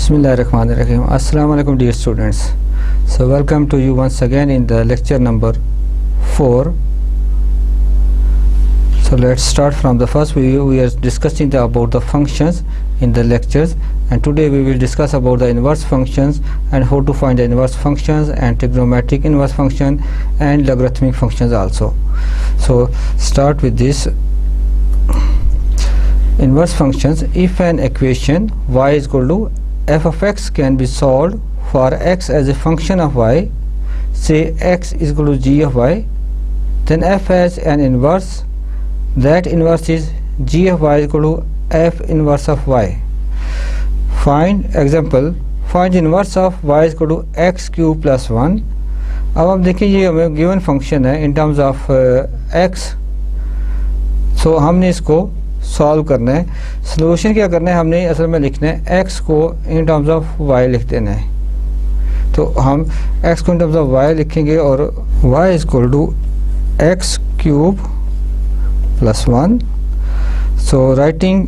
Bismillahirrahmanirrahim. Assalamu alaikum dear students. So welcome to you once again in the lecture number 4. So let's start from the first video. We are discussing about the functions in the lectures, and today we will discuss about the inverse functions and how to find the inverse functions and trigonometric inverse function and logarithmic functions also. So start with this. Inverse functions. If an equation y is equal to f of x can be solved for x as a function of y, say x is equal to g of y, then f has an inverse. That inverse is g of y is equal to f inverse of y. Find example, find inverse of y is equal to x cube plus 1. अब हम देखिए ये हमें given function है इन terms of x. सो हमने इसको solve करना है. सोल्यूशन क्या करना है, हमने असल में लिखना है x को इन टर्म्स ऑफ y लिख देना है. तो हम x को इन टर्म्स ऑफ y लिखेंगे और y is equal to x cube plus 1. So writing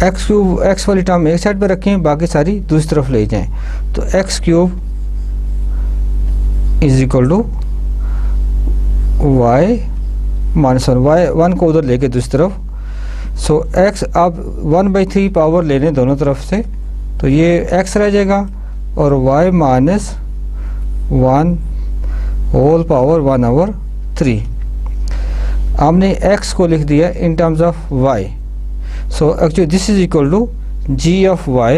x cube, x वाली टर्म एक साइड पर रखें, बाकी सारी दूसरी तरफ ले जाएं. तो x cube is equal to y minus 1. Y 1 को उधर लेके दूसरी तरफ. सो x अब 1/3 पावर लेने दोनों तरफ से, तो ये x रह जाएगा और y माइनस 1 होल पावर 1/3. हमने x को लिख दिया in terms of y. So actually this is equal to g of y.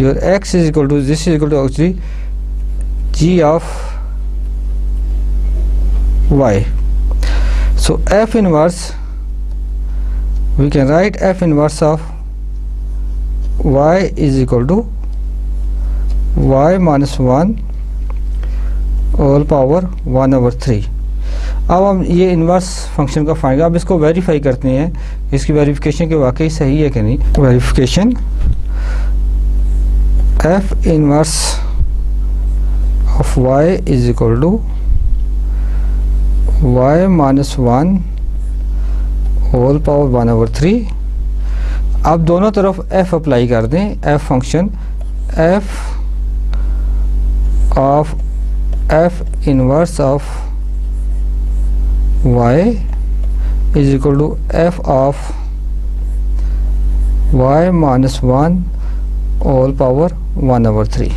Your x is equal to, this is equal to actually g of y. So f inverse, we can write f inverse of y is equal to y minus 1 whole power 1/3. अब हम ये inverse function का find, अब इसको verify करते हैं, इसकी verification के वाकई सही है कि नहीं. Verification f inverse of y is equal to y minus 1 whole power 1/3. अब दोनों तरफ f अप्लाई कर दें. f function f of f inverse of y is equal to f of y minus 1 whole power 1/3.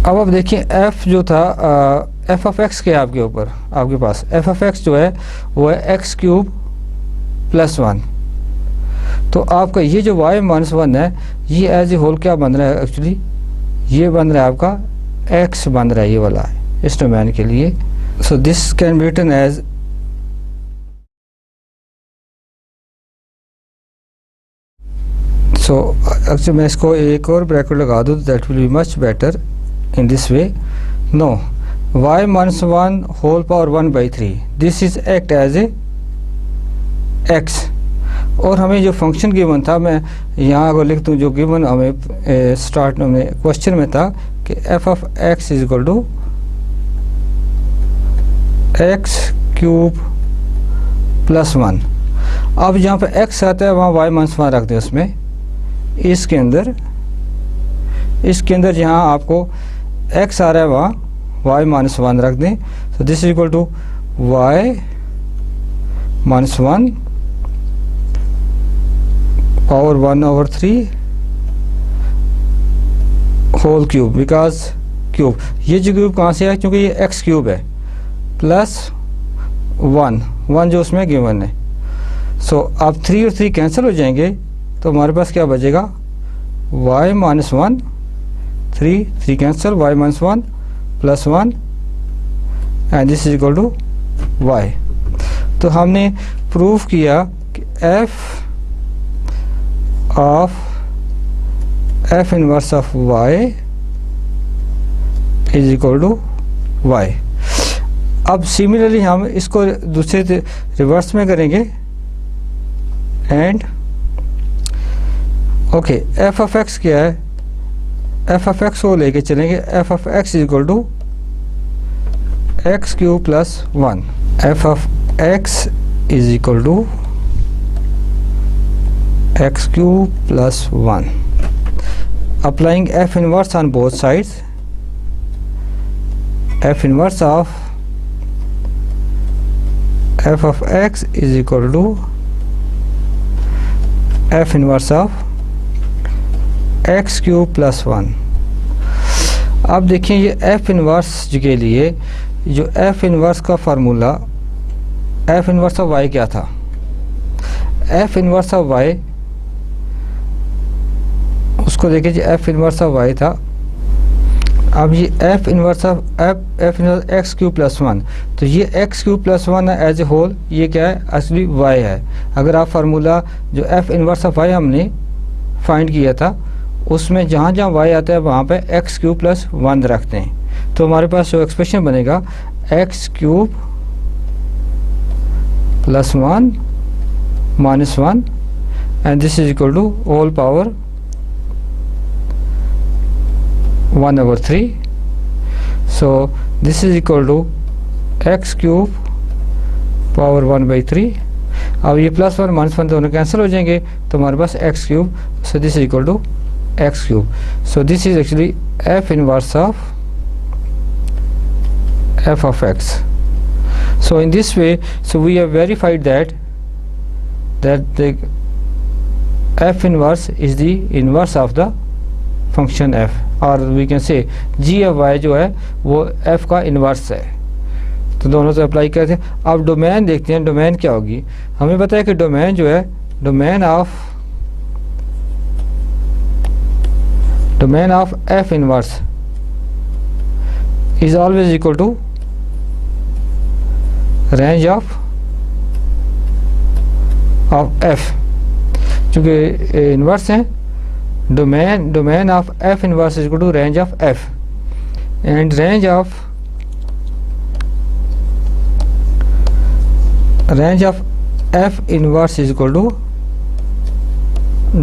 अब आप देखिए f जो था f ऑफ x के आपके ऊपर, आपके पास f ऑफ x जो है वो है एक्स क्यूब प्लस 1. तो आपका ये जो y माइनस 1 है ये एज ए होल क्या बन रहा है, एक्चुअली ये बन रहा है आपका x बन रहा है ये वाला इस डोमेन के लिए. So this can be written as, so actually मैं इसको एक और ब्रैकेट लगा दूँ, that will be much better in this way. No, y minus 1 whole power 1/3, this is act as a x. और हमें जो फंक्शन गिवन था, मैं यहाँ अगर लिख दूँ जो गिवन हमें स्टार्ट में क्वेश्चन में था कि f of x is equal to x cube plus 1. अब जहाँ पे x आता है वहाँ y माइनस 1 रख दें उसमें, इसके अंदर जहाँ आपको x आ रहा है वहाँ y माइनस 1 रख दें. तो this is equal to y minus 1 power 1/3 whole cube. Because cube, ये जो क्यूब कहाँ से है, क्योंकि ये x क्यूब है प्लस 1 जो उसमें गिवन है. सो अब 3 और 3 कैंसिल हो जाएंगे, तो हमारे पास क्या बचेगा, y minus 1, 3 cancel, y minus 1 plus 1 and this is equal to y. तो हमने प्रूफ किया कि f of f inverse of y is equal to y. अब सिमिलरली हम इसको दूसरे रिवर्स में करेंगे and okay, f of x क्या है, f ऑफ x को लेके चलेंगे. f of x is equal to x cube plus 1. f of x is equal to x cube plus 1. Applying f inverse on both sides, f inverse of f of x is equal to f inverse of x cube plus 1. अब देखिए ये f inverse के लिए जो f inverse का formula f inverse of y क्या था, f inverse of y, उसको देखिए जी f इन्वर्स ऑफ y था। अब ये f inverse of f inverse x cube plus 1, तो ये x क्यूब प्लस 1 है एज ए होल, ये क्या है असली y है। अगर आप फार्मूला जो f इन्वर्स ऑफ y हमने फाइंड किया था उसमें जहाँ जहाँ y आता है वहाँ पे x क्यूब प्लस 1 रखते हैं, तो हमारे पास जो एक्सप्रेशन बनेगा x cube plus 1 minus 1 and this is equal to whole power 1/3. So this is equal to x cube power 1/3. अब ये प्लस 1 माइनस 1 दोनों कैंसिल हो जाएंगे तो हमारे पास x cube, so this is equal to x cube. So this is actually f inverse of f of x. So in this way, so we have verified that the f inverse is the inverse of the function f, or we can say g of y जो है वो f का inverse है। तो दोनों से apply करते हैं। अब डोमेन देखते हैं, डोमेन क्या होगी। हमें पता है कि डोमेन जो है, domain of f inverse is always equal to range of f, क्योंकि इनवर्स है domain of f inverse is equal to range of f, and range of f inverse is equal to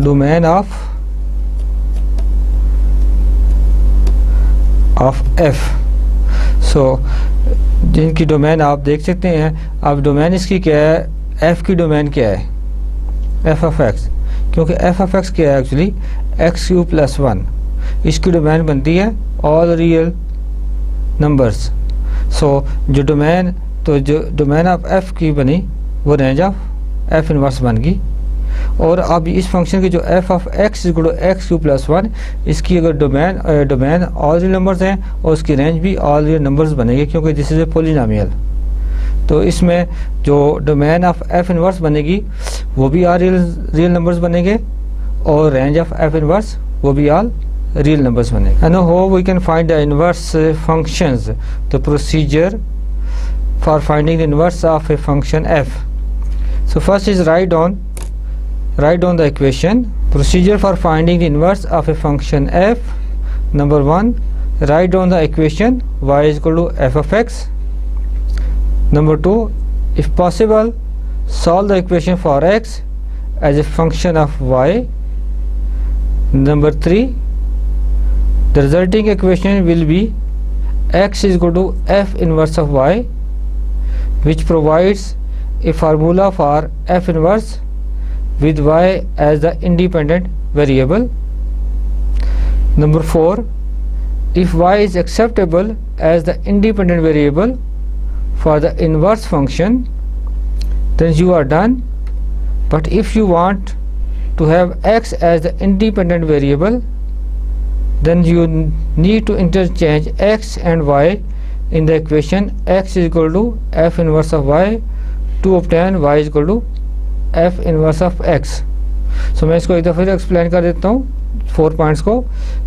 domain of f. So जिनकी domain आप देख सकते हैं। अब domain इसकी क्या है, f की डोमेन क्या है, f ऑफ x, क्योंकि f ऑफ x क्या है एक्चुअली x क्यूब प्लस 1, इसकी डोमेन बनती है ऑल रियल नंबर्स। सो जो डोमेन ऑफ f की बनी वो रेंज ऑफ f इनवर्स बन गई। और अब इस फंक्शन की जो f of x equal to x cube plus 1, इसकी अगर डोमेन ऑल रियल नंबर्स हैं और उसकी रेंज भी ऑल रियल नंबर्स बनेगी, क्योंकि दिस इज ए पॉलिनोमियल। तो इसमें जो डोमेन ऑफ f इनवर्स बनेगी वो भी ऑल रियल नंबर्स बनेंगे और रेंज ऑफ f इनवर्स वो भी ऑल रियल नंबर्स बनेंगे। And how we can find the inverse functions, the procedure for finding the inverse of a function f. So first is write down the equation. Procedure for finding the inverse of a function f. Number 1, write down the equation y is equal to f of x. Number 2, if possible, solve the equation for x as a function of y. Number 3, the resulting equation will be x is equal to f inverse of y, which provides a formula for f inverse with y as the independent variable. Number 4, if y is acceptable as the independent variable for the inverse function, then you are done. But if you want to have x as the independent variable, then you need to interchange x and y in the equation x is equal to f inverse of y to obtain y is equal to f inverse of x. सो मैं इसको एक दफ़ा फिर explain कर देता हूँ 4 points को।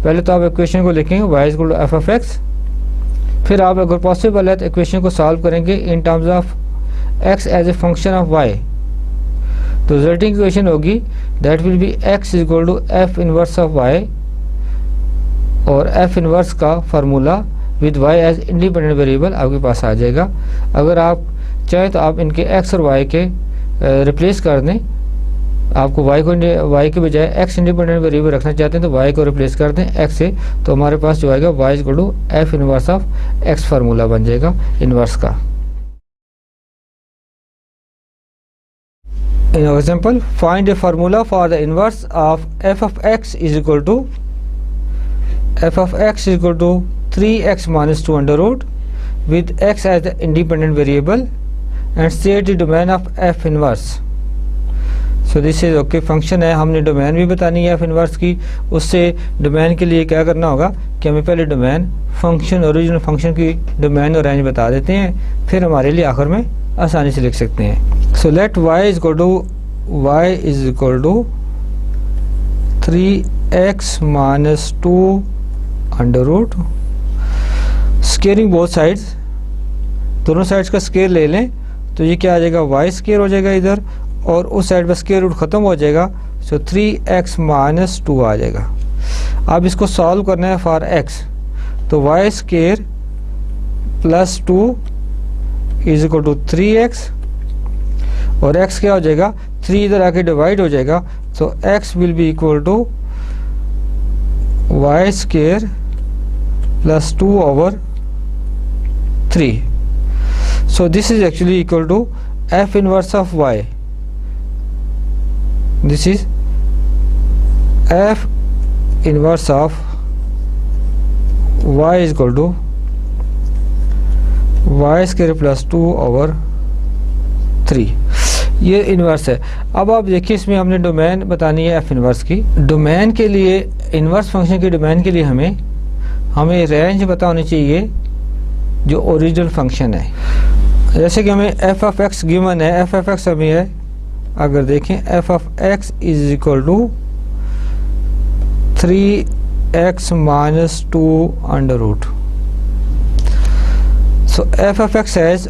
पहले तो आप इक्वेशन को लिखेंगे y is equal to f of x, फिर आप अगर पॉसिबल है तो इक्वेशन को सॉल्व करेंगे in terms of x as a function of y। तो रिजल्टिंग इक्वेशन होगी that will be x is equal to f inverse of y, और f इनवर्स का formula with y as independent variable आपके पास आ जाएगा। अगर आप चाहें तो आप इनके x और y के रिप्लेस कर दें। आपको y के बजाय x इंडिपेंडेंट वेरिएबल रखना चाहते हैं तो y को रिप्लेस कर दें x से, तो हमारे पास जो आएगा y equal to f inverse of x formula बन जाएगा इनवर्स का। In our example, find a formula for the inverse of f of x is equal to 3x minus 2 under root with x as the independent variable and state the domain of f inverse. So this is okay function है, हमने domain भी बतानी है f inverse की। उससे domain के लिए क्या करना होगा कि हमें पहले डोमेन फंक्शन ओरिजिनल फंक्शन की डोमेन और रेंज बता देते हैं, फिर हमारे लिए आखिर में आसानी से लिख सकते हैं। So let y is equal to 3x minus 2 under root, squaring both sides, दोनों साइड्स का स्केयर ले लें तो ये क्या आ जाएगा y स्केयर हो जाएगा इधर, और उस साइड पर स्केयर रूट ख़त्म हो जाएगा। सो 3x माइनस 2 आ जाएगा। अब इसको सॉल्व करना है फॉर x, तो y square plus 2 is equal to 3x, और x क्या हो जाएगा 3 इधर आके डिवाइड हो जाएगा, तो x will be equal to y square plus 2 over 3. So this is actually equal to f inverse of y. This is f inverse of y is equal to y square plus 2 over 3. ये inverse है। अब आप देखिए इसमें हमने domain बतानी है f inverse की। डोमेन के लिए इन्वर्स फंक्शन की डोमेन के लिए हमें रेंज पता होनी चाहिए जो ओरिजिनल फंक्शन है। जैसे कि हमें f ऑफ x गिवन है, f ऑफ x हमें है, अगर देखें f of x is equal to 3x minus 2 under root. So f of x has,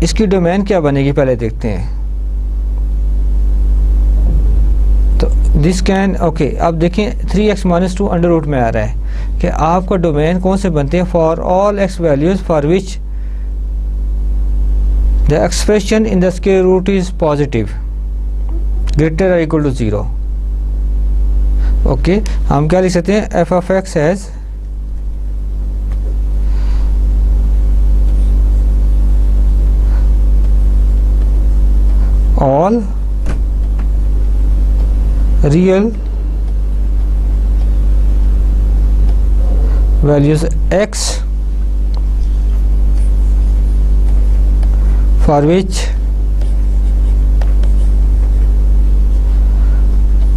इसकी डोमेन क्या बनेगी पहले देखते हैं। तो दिस कैन ओके, अब देखें 3x माइनस 2 अंडर रूट में आ रहा है कि आपका डोमेन कौन से बनते हैं, for all x values for which the expression in the square root is positive greater or equal to 0. Okay, हम क्या लिख सकते हैं, f of x has all real values x for which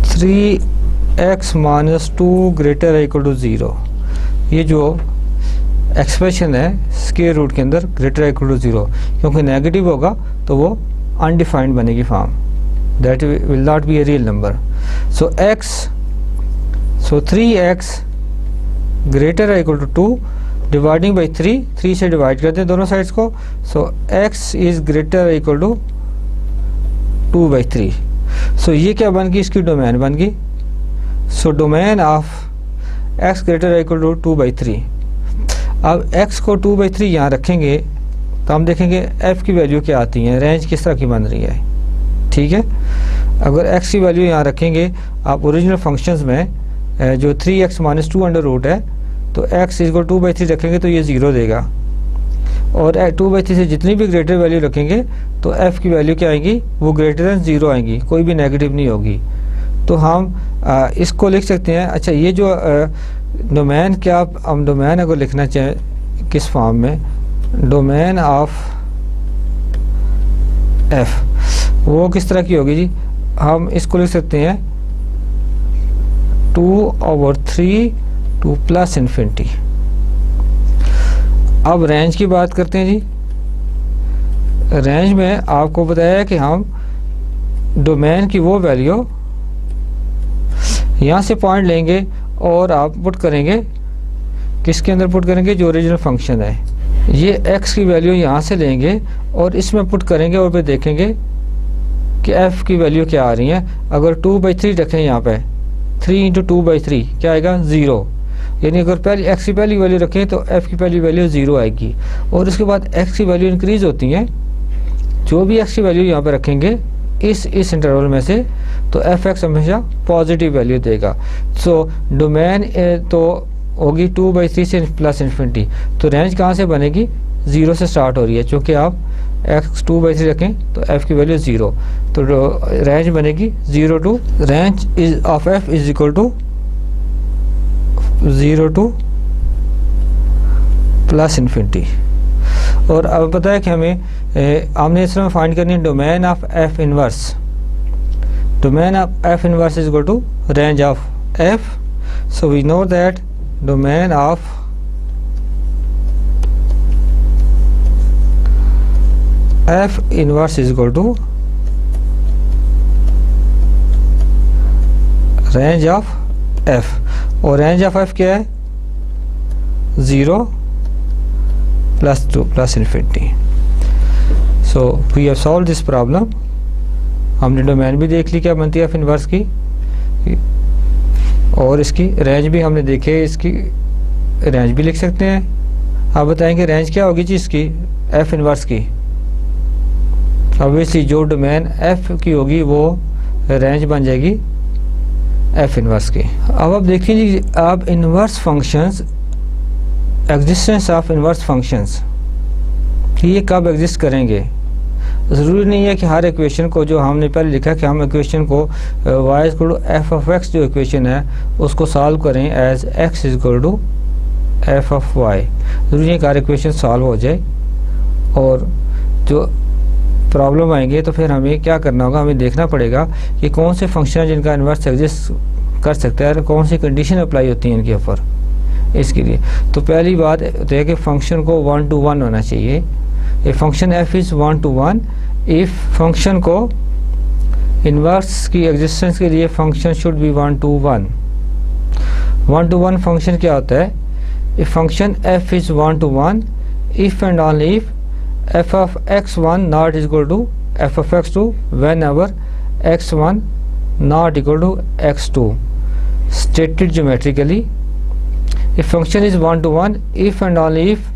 3x minus 2 greater or equal to 0. ये जो expression है square root के अंदर ग्रेटर or equal to 0, क्योंकि नेगेटिव होगा तो वो अनडिफाइंड बनेगी form, that will not be a real number. So 3x greater or equal to 2 dividing by 3 से डिवाइड करते हैं दोनों साइड्स को। So x is greater equal to 2/3। So ये क्या बन गई, इसकी डोमेन बन गई। So domain of x greater equal to 2/3। अब x को 2/3 यहाँ रखेंगे तो हम देखेंगे f की वैल्यू क्या आती है, रेंज किस तरह की बन रही है। ठीक है, अगर x की वैल्यू यहाँ रखेंगे आप ओरिजिनल फंक्शंस में जो 3x माइनस 2 अंडर रूट है, तो x इक्वल 2/3 रखेंगे तो ये 0 देगा, और 2/3 से जितनी भी ग्रेटर वैल्यू रखेंगे तो f की वैल्यू क्या आएगी, वो ग्रेटर दैन 0 आएंगी, कोई भी नेगेटिव नहीं होगी। तो हम इसको लिख सकते हैं। अच्छा, ये जो डोमेन, क्या हम डोमेन अगर लिखना चाहें किस फॉर्म में, डोमेन ऑफ f वो किस तरह की होगी जी, हम इसको लिख सकते हैं 2/3 टू प्लस इन्फिनिटी। अब रेंज की बात करते हैं जी। रेंज में आपको बताया कि हम डोमेन की वो वैल्यू यहाँ से पॉइंट लेंगे और आप पुट करेंगे, किसके अंदर पुट करेंगे, जो ओरिजिनल फंक्शन है। ये x की वैल्यू यहाँ से लेंगे और इसमें पुट करेंगे और फिर देखेंगे कि f की वैल्यू क्या आ रही है। अगर 2/3 रखें यहाँ पे, 3 × 2/3 क्या आएगा, 0। यानी अगर पहले x की पहली वैल्यू रखें तो f की पहली वैल्यू 0 आएगी, और उसके बाद x की वैल्यू इंक्रीज होती है। जो भी x की वैल्यू यहाँ पे रखेंगे इस इंटरवल में से, तो f(x) हमेशा पॉजिटिव वैल्यू देगा। सो डोमेन तो होगी 2/3 से प्लस इन्फिनिटी, तो रेंज कहाँ से बनेगी, ज़ीरो से स्टार्ट हो रही है, चूँकि आप x2/3 रखें तो f की वैल्यू 0, तो रेंज बनेगी 0 to range is of f is equal to 0 to plus infinity. और अब पता है कि हमने इस तरह फाइंड करनी है domain of f inverse. Domain of f inverse is equal to range of f, so we know that domain of f inverse is equal to range of f, और range of f क्या है 0 plus 2 plus infinity। so we have solved this problem। हमने domain भी देख ली क्या बनती है f inverse की, और इसकी रेंज भी हमने देखे, इसकी रेंज भी लिख सकते हैं। आप बताएंगे रेंज क्या होगी जी इसकी f इनवर्स की। ऑब्वियसली जो डोमेन f की होगी वो रेंज बन जाएगी f इनवर्स की। अब आप देखिए जी, आप inverse functions, existence of inverse functions कि ये कब एग्जिस्ट करेंगे। ज़रूरी नहीं है कि हर इक्वेशन को, जो हमने पहले लिखा कि हम इक्वेशन को y equal to f of x जो इक्वेशन है उसको सॉल्व करें as x equal to f of y। ज़रूरी है कि हर इक्वेशन सॉल्व हो जाए, और जो प्रॉब्लम आएंगे तो फिर हमें क्या करना होगा, हमें देखना पड़ेगा कि कौन से फंक्शन है जिनका इन्वर्स एग्जिस्ट कर सकता है और कौन सी कंडीशन अप्लाई होती है इनके ऊपर। इसके लिए तो पहली बात है कि फंक्शन को 1 to 1 होना चाहिए। ए function f is 1 to 1 if function को इन्वर्स की एग्जिस्टेंस के लिए function should be 1 to 1। 1 to 1 function क्या होता है, if function f is 1 to 1 if and only if f of x1 not equal to f of x2 whenever x1 not equal to x2। stated geometrically, if function is 1 to 1 if and only if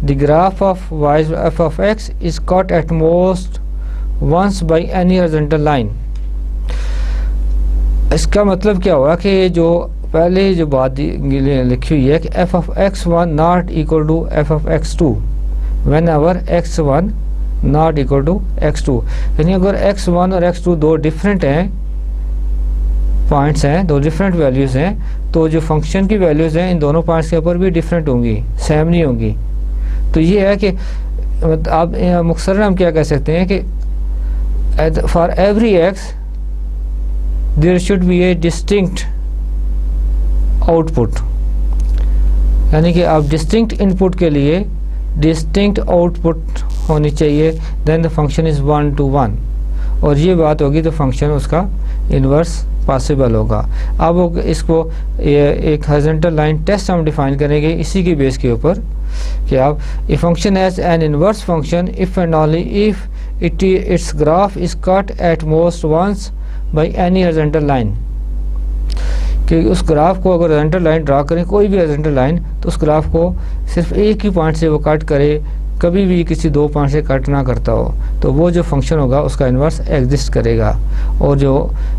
the graph of y f of x is cut at most once by any horizontal line। इसका मतलब क्या हुआ कि जो पहले जो बात लिखी हुई है कि f of x1 not equal to f of x2 whenever x1 not equal to x2, यानी अगर x1 और x2 दो डिफरेंट हैं, पॉइंट्स हैं, दो डिफरेंट वैल्यूज़ हैं, तो जो फंक्शन की वैल्यूज़ हैं इन दोनों पॉइंट्स के ऊपर भी डिफरेंट होंगी, सेम नहीं होंगी। तो ये है कि आप मुख्तसरन हम क्या कह सकते हैं कि for every x there should be a distinct output, यानी कि आप डिस्टिंक्ट इनपुट के लिए डिस्टिंक्ट आउटपुट होनी चाहिए, then the function is 1 to 1, और ये बात होगी तो फंक्शन उसका इन्वर्स पॉसिबल होगा। अब इसको एक हॉरिजॉन्टल लाइन टेस्ट हम डिफाइन करेंगे इसी के बेस के ऊपर कि आप a function has an inverse function if and only if its graph is cut at most once by any horizontal line, कि उस ग्राफ को अगर हॉरिजॉन्टल लाइन ड्रा करें, कोई भी हॉरिजॉन्टल लाइन, तो उस ग्राफ को सिर्फ एक ही पॉइंट से वो कट करे, कभी भी किसी दो पॉइंट से कट ना करता हो, तो वो जो फंक्शन होगा उसका इन्वर्स एग्जिस्ट करेगा। और जो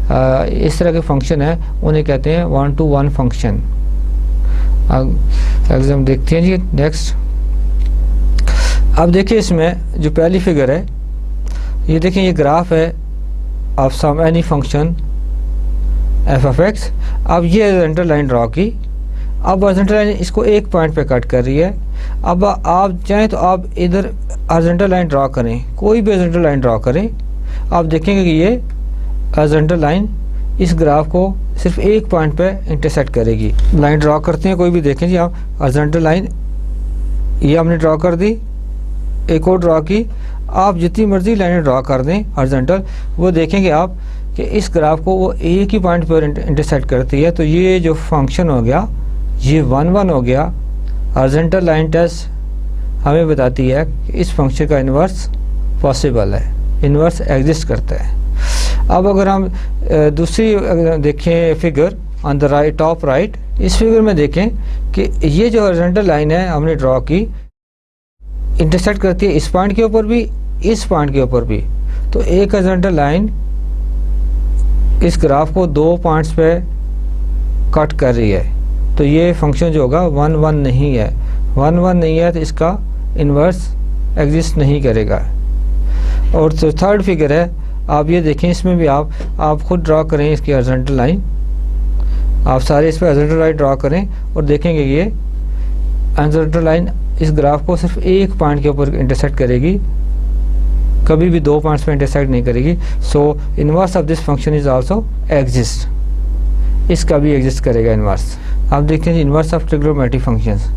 इस तरह के फंक्शन है उन्हें कहते हैं 1 to 1 फंक्शन। एग्जाम देखते हैं जी नेक्स्ट। अब देखिए इसमें जो पहली फिगर है, ये देखें, ये ग्राफ है of some any function f of x. अब ये हॉरिजॉन्टल लाइन ड्रॉ की, अब हॉरिजॉन्टल लाइन इसको एक पॉइंट पे कट कर रही है। अब आप चाहें तो आप इधर हॉरिजॉन्टल लाइन ड्रॉ करें, कोई भी हॉरिजॉन्टल लाइन ड्रॉ करें, आप देखेंगे कि ये हॉरिजॉन्टल लाइन इस ग्राफ को सिर्फ एक पॉइंट पे इंटरसेक्ट करेगी। लाइन ड्रॉ करते हैं कोई भी, देखें जी आप, हॉरिजॉन्टल लाइन ये हमने ड्रॉ कर दी, एक और ड्रॉ की, आप जितनी मर्जी लाइनें ड्रॉ कर दें हॉरिजॉन्टल, वो देखेंगे आप कि इस ग्राफ को वो एक ही पॉइंट पर इंटरसेक्ट करती है। तो ये जो फंक्शन हो गया ये 1 1 हो गया। हॉरिजॉन्टल लाइन टेस्ट हमें बताती है कि इस फंक्शन का इन्वर्स पॉसिबल है, इन्वर्स एग्जिस्ट करता है। अब अगर हम दूसरी देखें figure on the right, top right, इस फिगर में देखें कि ये जो हॉरिजॉन्टल लाइन है हमने ड्रॉ की, इंटरसेक्ट करती है इस पॉइंट के ऊपर भी, इस पॉइंट के ऊपर भी। तो एक हॉरिजॉन्टल लाइन इस ग्राफ को दो पॉइंट्स पे कट कर रही है, तो ये फंक्शन जो होगा 1 1 नहीं है। 1 1 नहीं है तो इसका इन्वर्स एग्जिस्ट नहीं करेगा। और जो थर्ड फिगर है आप ये देखें, इसमें भी आप खुद ड्रा करें इसकी हॉरिजॉन्टल लाइन, आप सारे इस पर हॉरिजॉन्टल लाइन ड्रा करें और देखेंगे ये हॉरिजॉन्टल लाइन इस ग्राफ को सिर्फ एक पॉइंट के ऊपर इंटरसेक्ट करेगी, कभी भी 2 पॉइंट्स पे इंटरसेक्ट नहीं करेगी। So inverse of this function is also exist, इसका भी एग्जिस्ट करेगा इन्वर्स। आप देखते हैं इन्वर्स ऑफ ट्रिग्नोमेट्रिक फंक्शंस।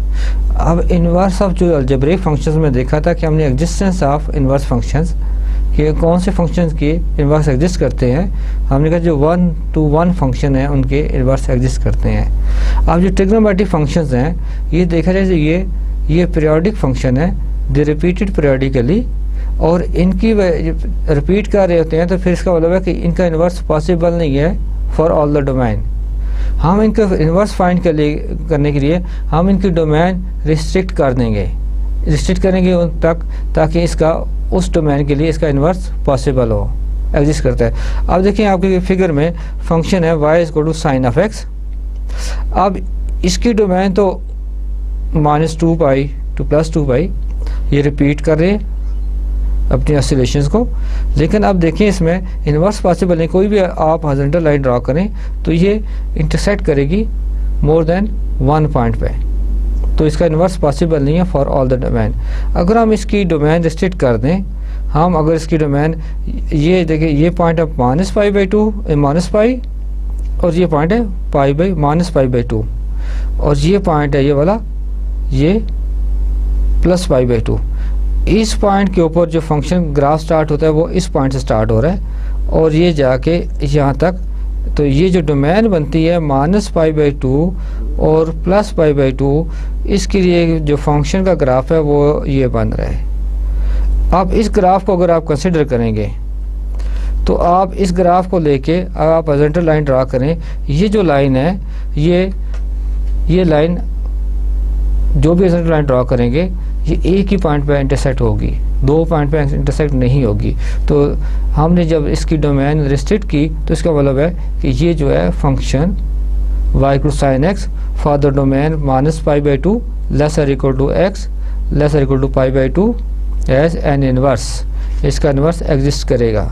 अब इन्वर्स ऑफ जो अलजेब्रिक फंक्शंस में देखा था कि हमने एग्जिस्टेंस ऑफ इन्वर्स फंक्शंस कि कौन से फंक्शंस के इन्वर्स एग्जिस्ट करते हैं, हमने कहा जो 1 to 1 फंक्शन है उनके इन्वर्स एग्जिस्ट करते हैं। अब जो ट्रिग्नोमेट्रिक फंक्शंस हैं ये देखा जाए ये पीरियोडिक फंक्शन है, दे रिपीटेड पीरियोडिकली, और इनकी रिपीट कर रहे होते हैं तो फिर इसका मतलब है कि इनका इन्वर्स पॉसिबल नहीं है फॉर ऑल द डोमेन। हम इनका इन्वर्स फाइंड करने के लिए हम इनकी डोमेन रिस्ट्रिक्ट कर देंगे, रिस्ट्रिक्ट करेंगे उन तक ताकि इसका उस डोमेन के लिए इसका इन्वर्स पॉसिबल हो, एग्जिस्ट करता है। अब देखिए आपके फिगर में फंक्शन है y is equal to sine of x। अब इसकी डोमेन तो -2 पाई टू +2 पाई ये रिपीट कर रहे हैं अपनी ऑसिलेशंस को, लेकिन अब देखिए इसमें इन्वर्स पॉसिबल नहीं। कोई भी आप हॉरिजॉन्टल लाइन ड्रा करें तो ये इंटरसेक्ट करेगी मोर देन 1 पॉइंट पे, तो इसका इन्वर्स पॉसिबल नहीं है फॉर ऑल द डोमेन। अगर हम इसकी डोमेन रिस्ट्रिक्ट कर दें, हम अगर इसकी डोमेन ये देखिए ये पॉइंट है -π/2 -π और ये पॉइंट है -π/2 और ये पॉइंट है ये वाला ये +π/2। इस पॉइंट के ऊपर जो फंक्शन ग्राफ स्टार्ट होता है वो इस पॉइंट से स्टार्ट हो रहा है और ये जाके यहाँ तक, तो ये जो डोमेन बनती है -π/2 और +π/2, इसके लिए जो फंक्शन का ग्राफ है वो ये बन रहा है। अब इस ग्राफ को अगर आप कंसिडर करेंगे तो आप इस ग्राफ को लेके आप हॉरिजॉन्टल लाइन ड्रा करें, ये जो लाइन है ये लाइन जो भी हॉरिजॉन्टल लाइन ड्रा करेंगे ये एक ही पॉइंट पे इंटरसेक्ट होगी, 2 पॉइंट पे इंटरसेक्ट नहीं होगी। तो हमने जब इसकी डोमेन रिस्ट्रिक्ट की तो इसका मतलब है कि ये जो है function y equal sine x for the domain -π/2 lesser equal to x lesser equal to π/2 as an inverse, इसका इनवर्स एग्जिस्ट करेगा।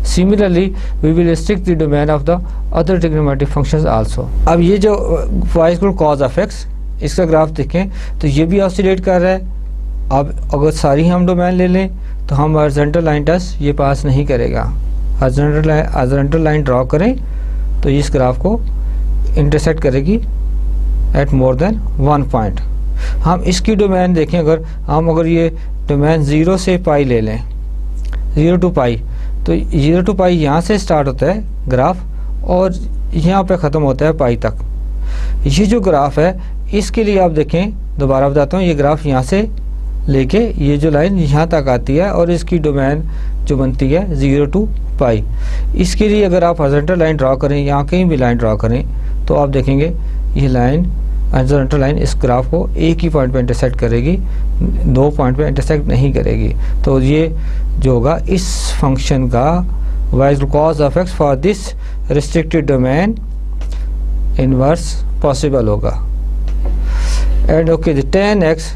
Similarly we will restrict the domain of the other trigonometric functions also. अब ये जो y equal cos of x, इसका graph देखें तो ये भी ऑसिलेट कर रहा है। अब अगर सारी हम डोमेन ले लें तो हम हॉरिजॉन्टल लाइन टेस्ट ये पास नहीं करेगा। हॉरिजॉन्टल लाइन ड्रॉ करें तो इस ग्राफ को इंटरसेक्ट करेगी एट मोर देन 1 पॉइंट। हम इसकी डोमेन देखें, अगर ये डोमेन 0 से पाई ले लें, 0 to π, तो 0 to π यहाँ से स्टार्ट होता है ग्राफ और यहाँ पे ख़त्म होता है पाई तक। ये जो ग्राफ है इसके लिए आप देखें, दोबारा बताता हूँ, ये ग्राफ यहाँ से लेके ये जो लाइन यहाँ तक आती है और इसकी डोमेन जो बनती है 0 to π। इसके लिए अगर आप हॉरिजॉन्टल लाइन ड्रॉ करें, यहाँ कहीं भी लाइन ड्रॉ करें तो आप देखेंगे ये लाइन हॉरिजॉन्टल लाइन इस ग्राफ को एक ही पॉइंट पे इंटरसेक्ट करेगी, 2 पॉइंट पे इंटरसेक्ट नहीं करेगी। तो ये जो होगा इस फंक्शन का y is cos of x for this restricted domain inverse possible होगा। And okay the 10x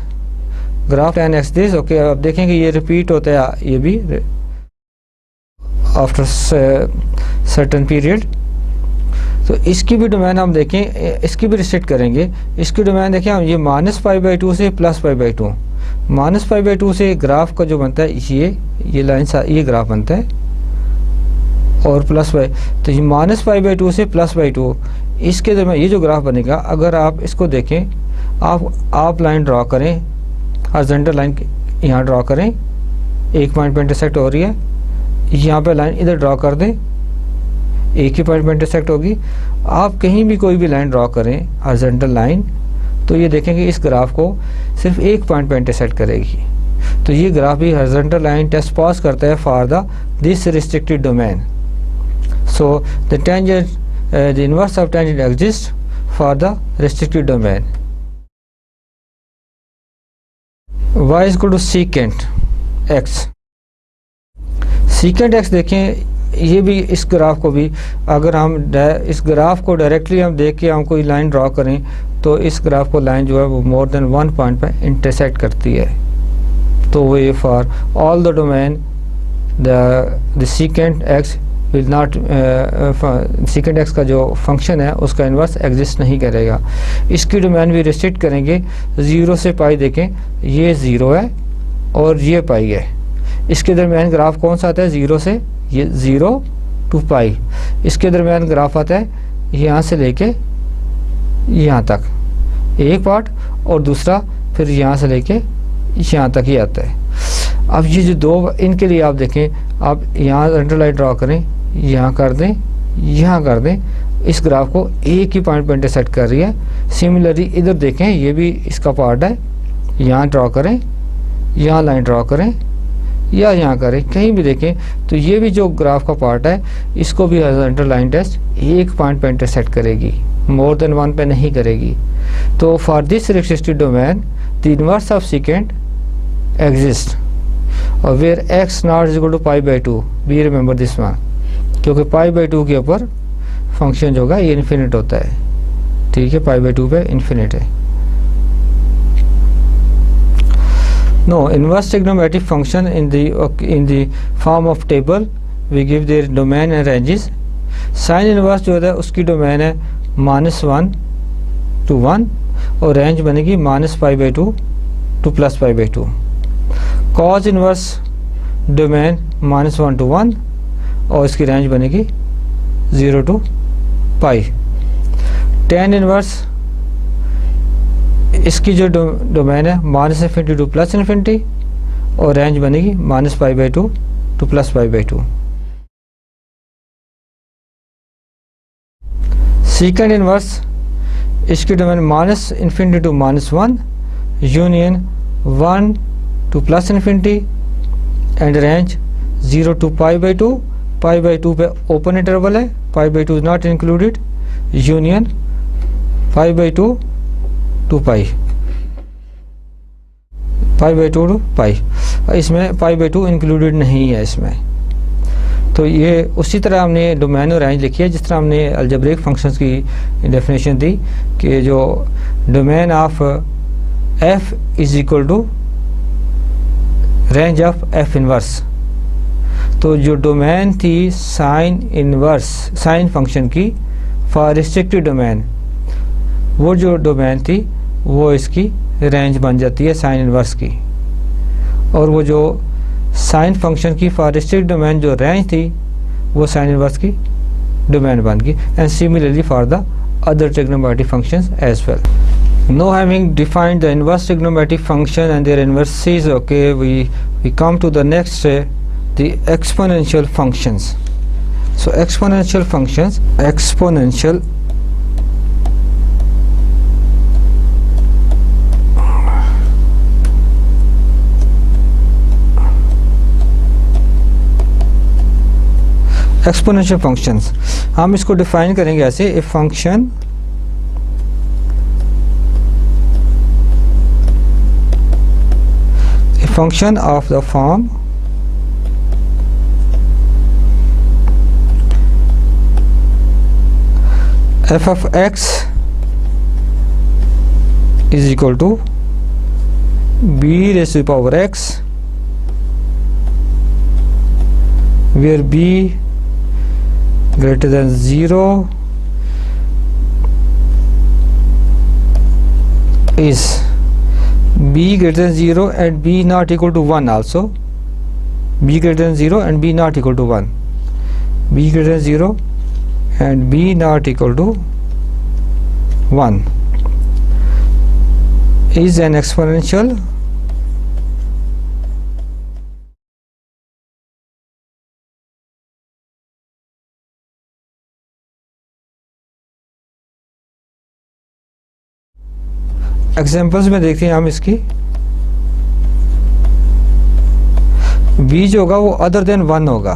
graph 10x this okay. अब देखेंगे ये रिपीट होता है, ये भी आफ्टर सर्टेन पीरियड। तो इसकी भी डोमेन हम देखें, इसकी भी रिस्ट्रिक्ट करेंगे। इसकी डोमेन देखें हम, ये -π/2 से +π/2, -π/2 से ग्राफ का जो बनता है ये लाइन ये ग्राफ बनता है और +π, तो ये -π/2 से +π/2 इसके दरमियान ये जो ग्राफ बनेगा, अगर आप इसको देखें, आप लाइन ड्रॉ करें, हॉरिजॉन्टल लाइन यहाँ ड्रॉ करें, एक पॉइंट पे इंटरसेक्ट हो रही है, यहाँ पे लाइन इधर ड्रॉ कर दें, एक ही पॉइंट पे इंटरसेक्ट होगी। आप कहीं भी कोई भी लाइन ड्रॉ करें हॉरिजॉन्टल लाइन, तो ये देखेंगे इस ग्राफ को सिर्फ एक पॉइंट पे इंटरसेक्ट करेगी। तो ये ग्राफ भी हॉरिजॉन्टल लाइन टेस्ट पास करता है for this restricted domain. So the tangent the inverse of tangent exists for the restricted domain. y is equal to secant x। secant x देखें, ये भी इस ग्राफ को भी अगर हम इस ग्राफ को डायरेक्टली हम देख के हम कोई लाइन ड्रॉ करें तो इस ग्राफ को लाइन जो है वो मोर देन 1 पॉइंट पे इंटरसेक्ट करती है। तो वो for all the domain the secant x will not, secant x का जो फंक्शन है उसका इन्वर्स एग्जिस्ट नहीं करेगा। इसकी डोमेन भी रिस्ट्रिक्ट करेंगे 0 से पाई। देखें ये 0 है और ये पाई है, इसके दरमियान ग्राफ कौन सा आता है 0 से, ये 0 to पाई। इसके दरमियान ग्राफ आता है यहाँ से लेके यहाँ तक एक पार्ट, और दूसरा फिर यहाँ से लेके यहाँ तक ही आता है। अब ये जो दो, इनके लिए आप देखें, आप यहाँ अंडरलाइन ड्रा करें, यहाँ कर दें, यहाँ कर दें, इस ग्राफ को एक ही पॉइंट पर इंटरसेक्ट कर रही है। सिमिलरली इधर देखें, ये भी इसका पार्ट है, यहाँ ड्रा करें, यहाँ लाइन ड्रा करें या यहाँ करें, कहीं भी देखें तो ये भी जो ग्राफ का पार्ट है इसको भी अंडरलाइन टेस्ट एक पॉइंट पर इंटरसेक्ट करेगी, मोर देन वन पे नहीं करेगी। तो for this restricted domain the inverse of secant exist, और where x not is equal to pi by 2, we remember this one, क्योंकि पाई बाई 2 के ऊपर फंक्शन जो होगा ये इन्फिनिट होता है, ठीक है, पाई बाई 2 पे इन्फिनिट है। No, inverse trigonometric function in the form of table we give their domain and ranges. Sin inverse जो है उसकी डोमेन है -1 to 1 और रेंज बनेगी -π/2 to +π/2। cos inverse domain -1 to 1 और इसकी रेंज बनेगी 0 to पाई। tan इनवर्स इसकी जो डोमेन है -∞ to +∞ और रेंज बनेगी -π/2 to +π/2। सीकेंट इनवर्स इसकी domain -∞ to -1 union 1 to +∞ and range 0 to π/2। π/2 पे ओपन इंटरवल है, π/2 is not included, union π/2 to pi, π/2 to pi, इसमें π/2 इंक्लूडेड नहीं है इसमें। तो ये उसी तरह हमने डोमेन और रेंज लिखी है जिस तरह हमने अलजेब्रिक फंक्शंस की डेफिनेशन दी कि जो domain of f is equal to range of f inverse. तो जो डोमेन थी साइन इनवर्स, साइन फंक्शन की फॉर रिस्ट्रिक्टेड डोमेन, वो जो डोमेन थी वो इसकी रेंज बन जाती है साइन इनवर्स की, और वो जो साइन फंक्शन की फॉर रिस्ट्रिक्टेड डोमेन जो रेंज थी वो साइन इनवर्स की डोमेन बन गई। And similarly for the other trigonometric functions as well. Now having defined the inverse trigonometric function and their inverses, okay, we come to the next the exponential functions. So exponential functions, exponential exponential functions हम इसको define करेंगे ऐसे, a function of the form f of x is equal to b raised to the power x, where b greater than 0 is b greater than 0 and b not equal to 1 also, b greater than 0 and b not equal to 1, b greater than 0 and b not equal to 1 is an exponential examples में देखते हैं हम इसकी। b जो होगा वो other than 1 होगा।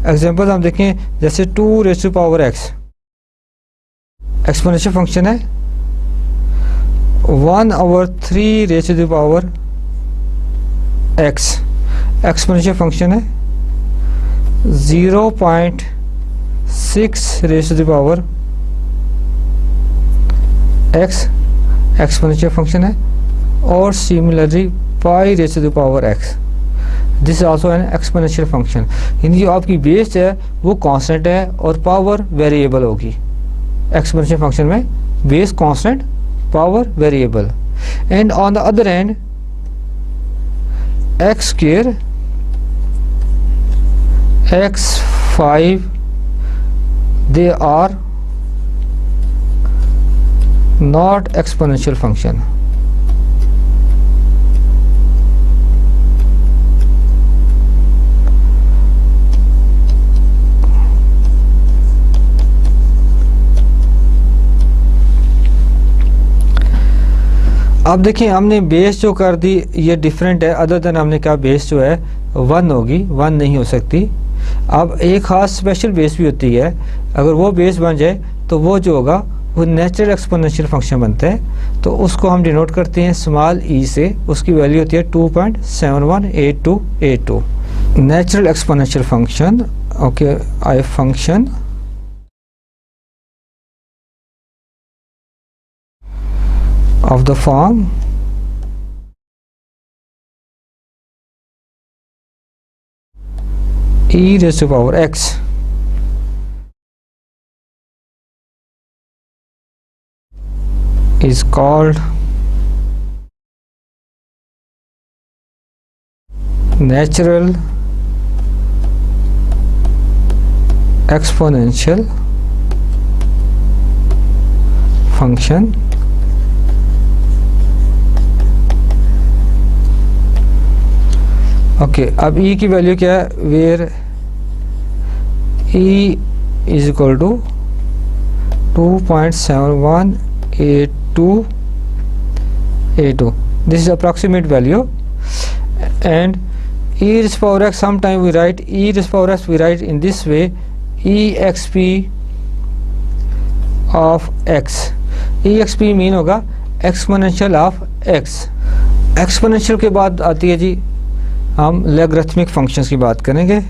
Examples हम देखें जैसे 2 raised to power x exponential function है, 1/3 raised to the power x exponential function है, 0.6 raised to the power x exponential function है, और similarly pi raised to the power x. This is also an exponential function, यानी जो आपकी base है वो constant है और पावर वेरिएबल होगी। एक्सपोनेंशियल फंक्शन में base constant, power variable. And on the other and x square, x5, they are not exponential function. अब देखिए हमने बेस जो कर दी ये डिफरेंट है, अदर देन हमने कहा बेस जो है 1 होगी, 1 नहीं हो सकती। अब एक ख़ास स्पेशल बेस भी होती है, अगर वो बेस बन जाए तो वो जो होगा वो नेचुरल एक्सपोनेंशियल फंक्शन बनता है। तो उसको हम डिनोट करते हैं स्मॉल ई से, उसकी वैल्यू होती है 2.718282। Natural exponential function, okay, I function of the form e raised to power x is called natural exponential function okay. अब ई की वैल्यू क्या है, where e is equal to 2.718282, this is approximate value. And e raised to power x, sometime we write e raised to power x, we write in this way, exp of x, exp mean होगा exponential of x। Exponential के बाद आती है जी हम logarithmic functions की बात करेंगे।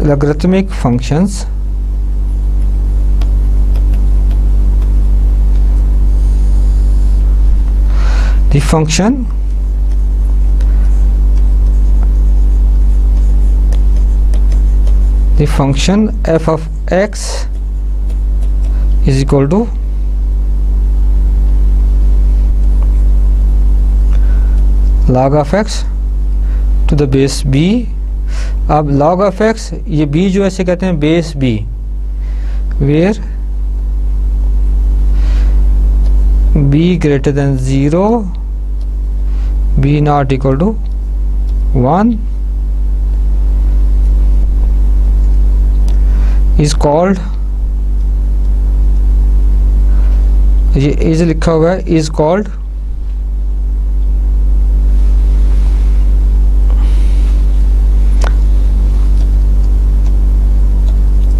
Logarithmic functions the function f of x is equal to log of x to the base b। अब log of x, ये b जो ऐसे कहते हैं base b, where b greater than 0, b not equal to 1 is called, ये is लिखा हुआ है, इज कॉल्ड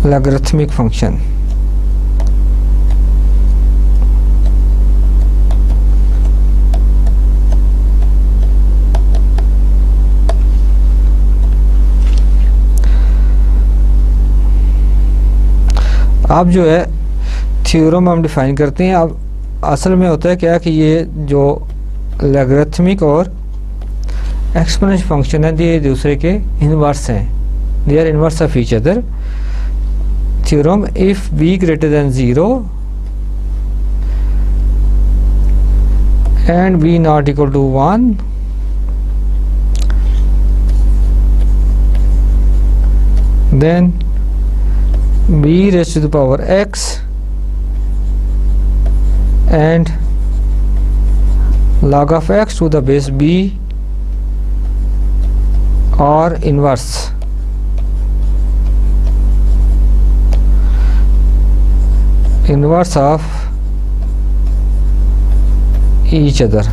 लॉगरिथमिक फंक्शन। अब जो है थ्योरम हम डिफाइन करते हैं। अब असल में होता है क्या कि ये जो लॉगरिथमिक और एक्सपोनेंशियल फंक्शन है ये दूसरे के इनवर्स हैं, दे are inverse of each other. Theorem, if b greater than 0 and b not equal to 1, then b raised to the power x and log of x to the base b or inverse of each other।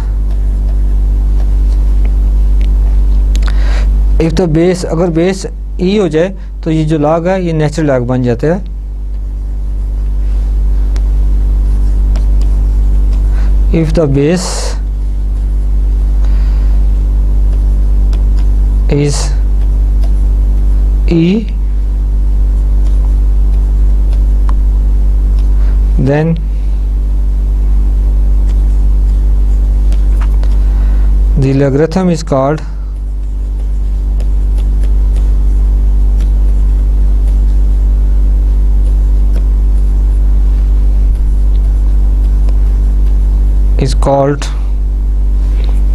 if the base, अगर base e हो जाए तो ये जो log है ये natural log बन जाता है। if the base is e then the logarithm is called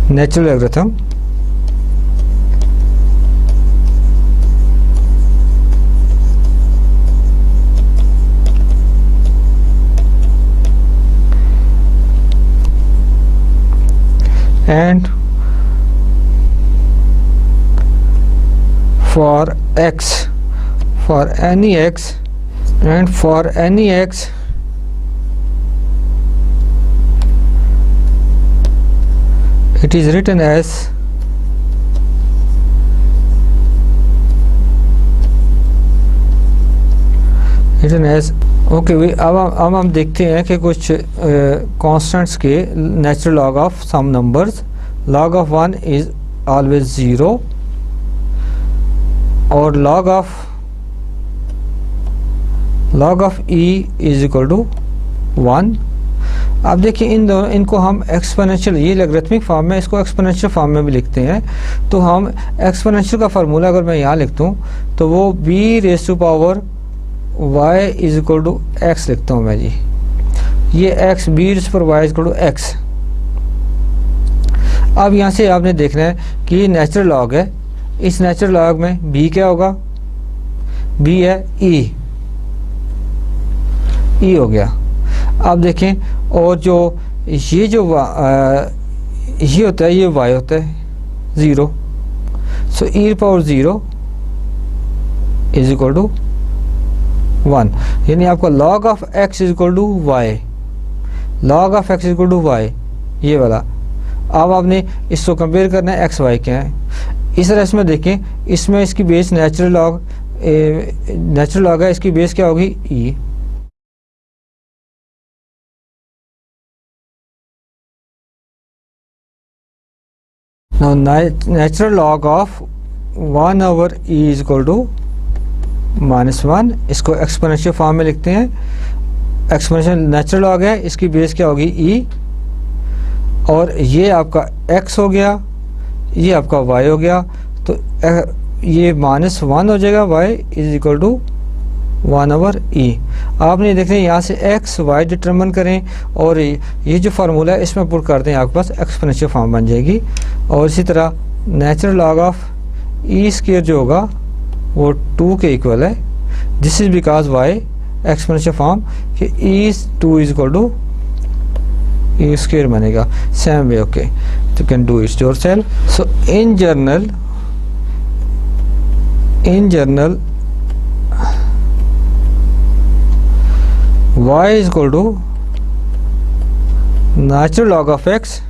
natural logarithm. And for x, for any x, and for any x it is written as okay अब हम देखते हैं कि कुछ कांस्टेंट्स के natural log of some numbers. Log of 1 is always 0 और log of e is equal to 1. अब देखिए इनको हम एक्सपोनेंशियल, ये लॉगरिथमिक फॉर्म में, इसको एक्सपोनेंशियल फॉर्म में भी लिखते हैं. तो हम एक्सपोनेंशियल का फार्मूला अगर मैं यहाँ लिखता हूँ तो वो b raise to power y is equal to x लिखता हूँ मैं जी. ये x, b raise to power y is equal to x. अब यहाँ से आपने देखना है कि ये नेचुरल लॉग है. इस नेचुरल लॉग में b क्या होगा? b है e हो गया. अब देखें, और जो ये होता है, ये y होता है 0. So e power 0 is equal to 1. यानी आपका log of x is equal to y, log of x is equal to y, ये वाला. अब आपने इसको कंपेयर करना है x y क्या है. इस तरह इसमें देखें, इसमें इसकी बेस नेचुरल लॉग है, इसकी बेस क्या होगी? e. Now natural log of 1 over e is equal to -1. इसको एक्सपोनेंशियल फॉर्म में लिखते हैं. एक्सपोनेंशियल नेचुरल लॉग है, इसकी बेस क्या होगी? e. और ये आपका x हो गया, ये आपका y हो गया. तो ये -1 हो जाएगा. y is equal to 1 over e. आपने देख रहे हैं यहाँ से x y डिटरमिन करें और ये जो फार्मूला है इसमें पुट कर दें, आपके पास एक्सपोनेंशियल फॉर्म बन जाएगी. और इसी तरह natural log of e square जो होगा वो 2 के इक्वल है. This is because y exponential form कि e 2 is equal to e square बनेगा. Same way. Okay, you can do it yourself. So in general y is equal to natural log of x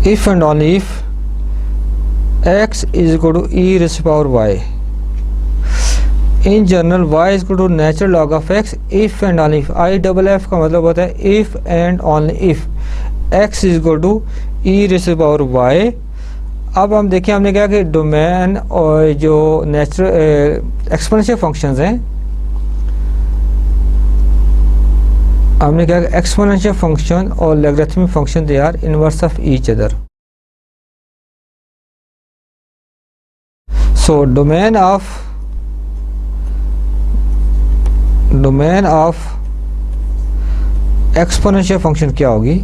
if and only if x is equal to e raised to power y. In general y is equal to natural log of x if and only if. IFF का मतलब होता है if and only if x is equal to e raised to power y. अब हम देखें, हमने कहा कि डोमेन और जो नेचुरल एक्सपोनेंशियल फंक्शंस हैं, हमने कहा कि एक्सपोनेंशियल फंक्शन और logarithmic function they are inverse of each other. So domain of exponential function क्या होगी?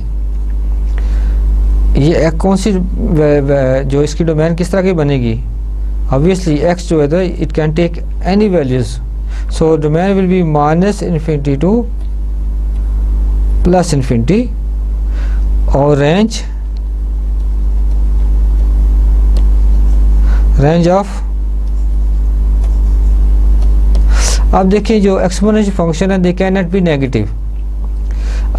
ये कौन सी जो इसकी डोमेन किस तरह की बनेगी? ऑब्वियसली x जो है तो it can take any values. So domain will be -∞ to +∞. और रेंज ऑफ, अब देखिए जो एक्सपोनेंशियल फंक्शन है they can not be negative.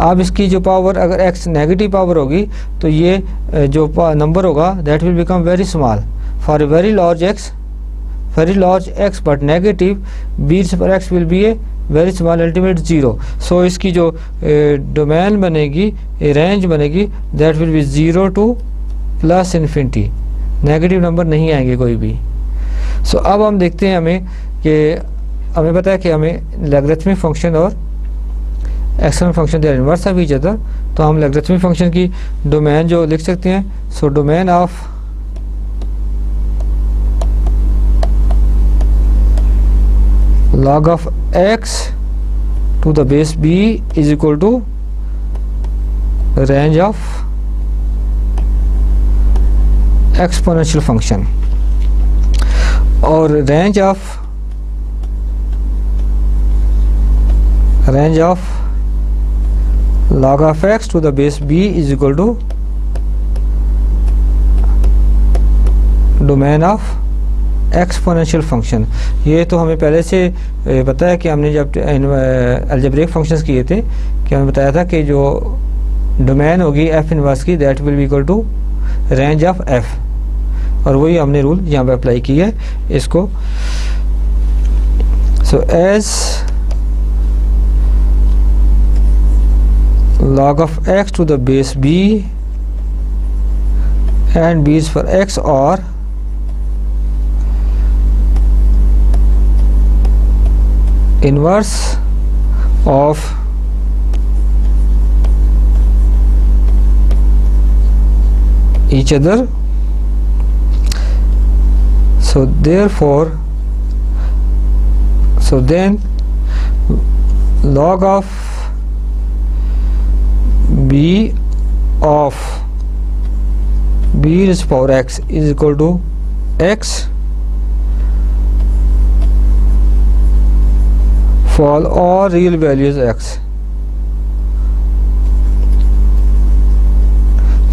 अब इसकी जो पावर, अगर x नेगेटिव पावर होगी तो ये जो नंबर होगा that will become very small. For very large x but negative b पर x will be a very small ultimate 0. So इसकी जो डोमेन बनेगी, रेंज बनेगी, that will be 0 to +∞. Negative number नहीं आएंगे कोई भी. सो अब हम देखते हैं हमें कि हमें पता है कि हमें लॉगरिथमिक फंक्शन और exponential function they are inverse of each other, तो हम लॉगरिथमिक फंक्शन की डोमेन जो लिख सकते हैं, सो domain of log of x to the base b is equal to range of exponential function, और range of log of x to the base b is equal to domain of exponential function. ये तो हमें पहले से पता है कि हमने जब अलजेब्रिक फंक्शंस किए थे कि हमें बताया था कि जो डोमेन होगी एफ इनवर्स की that will be equal to range of f, और वही हमने रूल यहाँ पे अप्लाई की है इसको। So as log of x to the base b and b is for x or inverse of each other, so therefore then log of b of b raised to power x is equal to x for all real values x,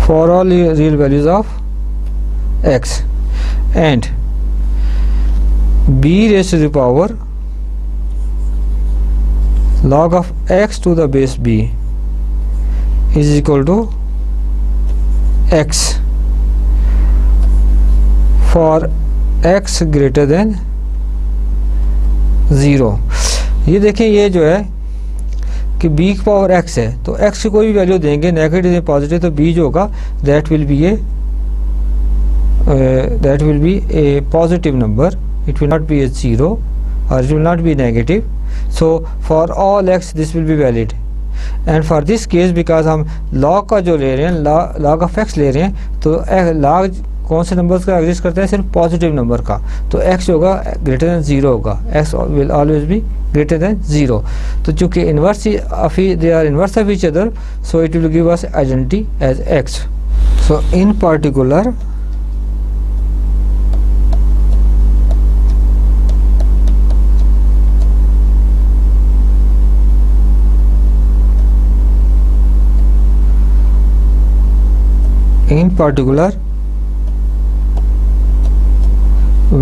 for all real values of x, and b raised to the power log of x to the base b is equal to x for x greater than 0। ये देखें, ये जो है कि b की power x है, तो x की कोई भी वैल्यू देंगे नेगेटिव या पॉजिटिव, तो b जो होगा that will be a positive number, it will not be a 0 और it will not be negative. So for all x this will be valid, and for this case because हम log का जो ले रहे हैं, log of x ले रहे हैं, तो लॉग कौन से नंबर्स का एग्जिस्ट करता है, सिर्फ पॉजिटिव नंबर का, तो x होगा ग्रेटर देन 0 होगा, x will always be greater than 0। तो चूंकि inverse they are inverse of each other, so it will give us identity as x। So in particular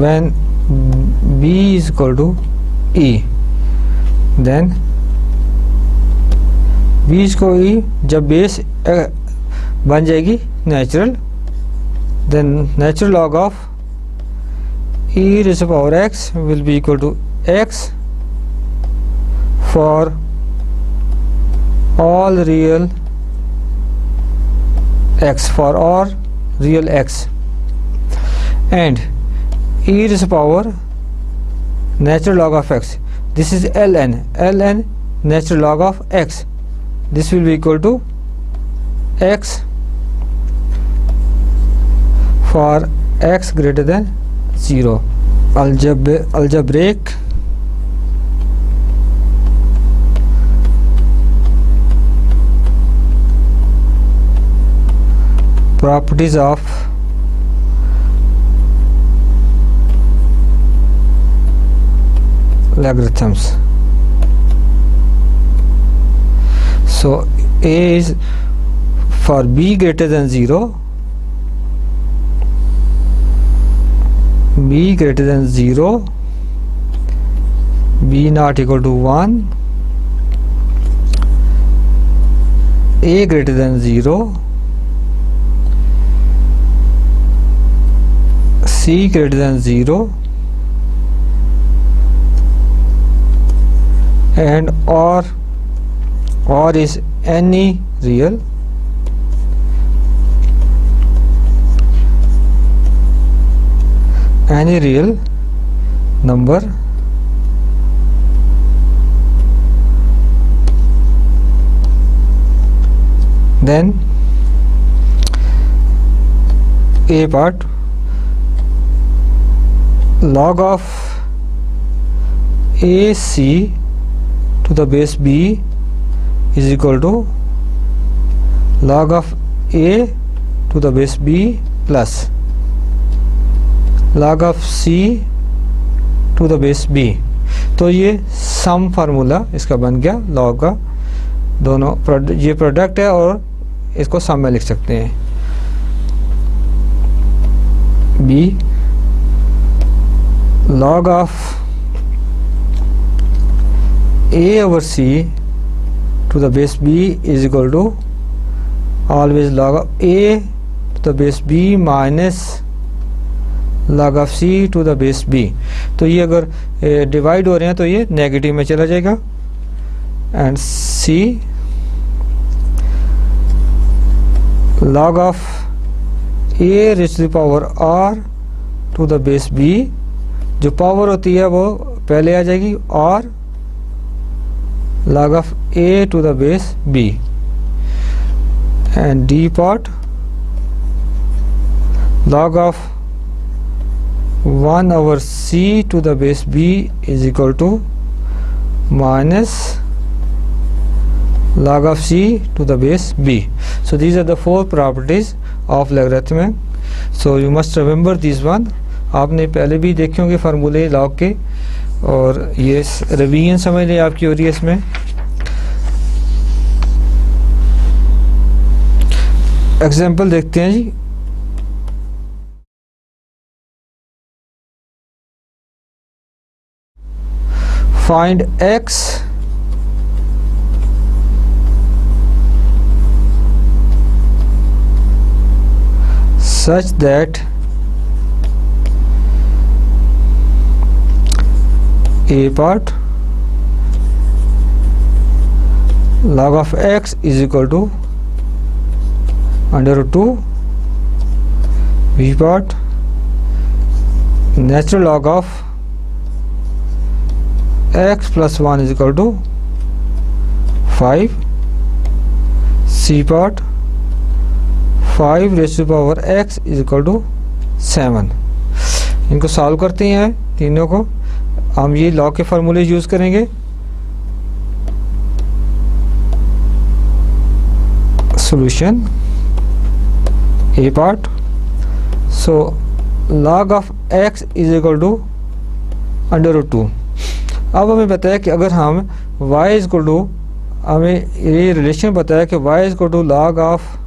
when b is equal to e, then b is equal to e, जब base बन जाएगी natural, then natural log of e raised to power x will be equal to x for all real x, for all real x, and e raised to power natural log of x, this is ln natural log of x, this will be equal to x for x greater than 0. Algebraic properties of logarithms. So a is for b greater than 0, b greater than 0, b not equal to 1, a greater than 0, c greater than 0, and or is any real number then a part log of ac to the base b is equal to log of a to the base b plus log of c to the base b। तो ये सम formula इसका बन गया log का, दोनों ये product है और इसको सम में लिख सकते हैं। b log of a over c to the base b is equal to always log of a to the base b minus log of c to the base b। तो ये अगर डिवाइड हो रहे हैं तो ये नेगेटिव में चला जाएगा, and c log of a raised to the power r to the base b, जो पावर होती है वो पहले आ जाएगी, और log of a to the base b, and d part log of 1 over c to the base b is equal to minus log of c to the base b। So these are the four properties of logarithm, so you must remember this one। आपने पहले भी देखे होंगे फार्मूले log के, और ये revision समझ लें आपकी हो रही है इसमें। एग्जाम्पल देखते हैं जी। Find x such that a part log of x is equal to under root 2, b part natural log of x plus 1 is equal to 5, c part 5 raised to power x is equal to 7। इनको solve करते हैं तीनों को, हम ये log के फार्मूले use करेंगे। Solution a part, so log of x is equal to under root 2। अब हमें बताया कि अगर हम y इज इक्वल टू, हमें ये रिलेशन बताया कि y is equal to log of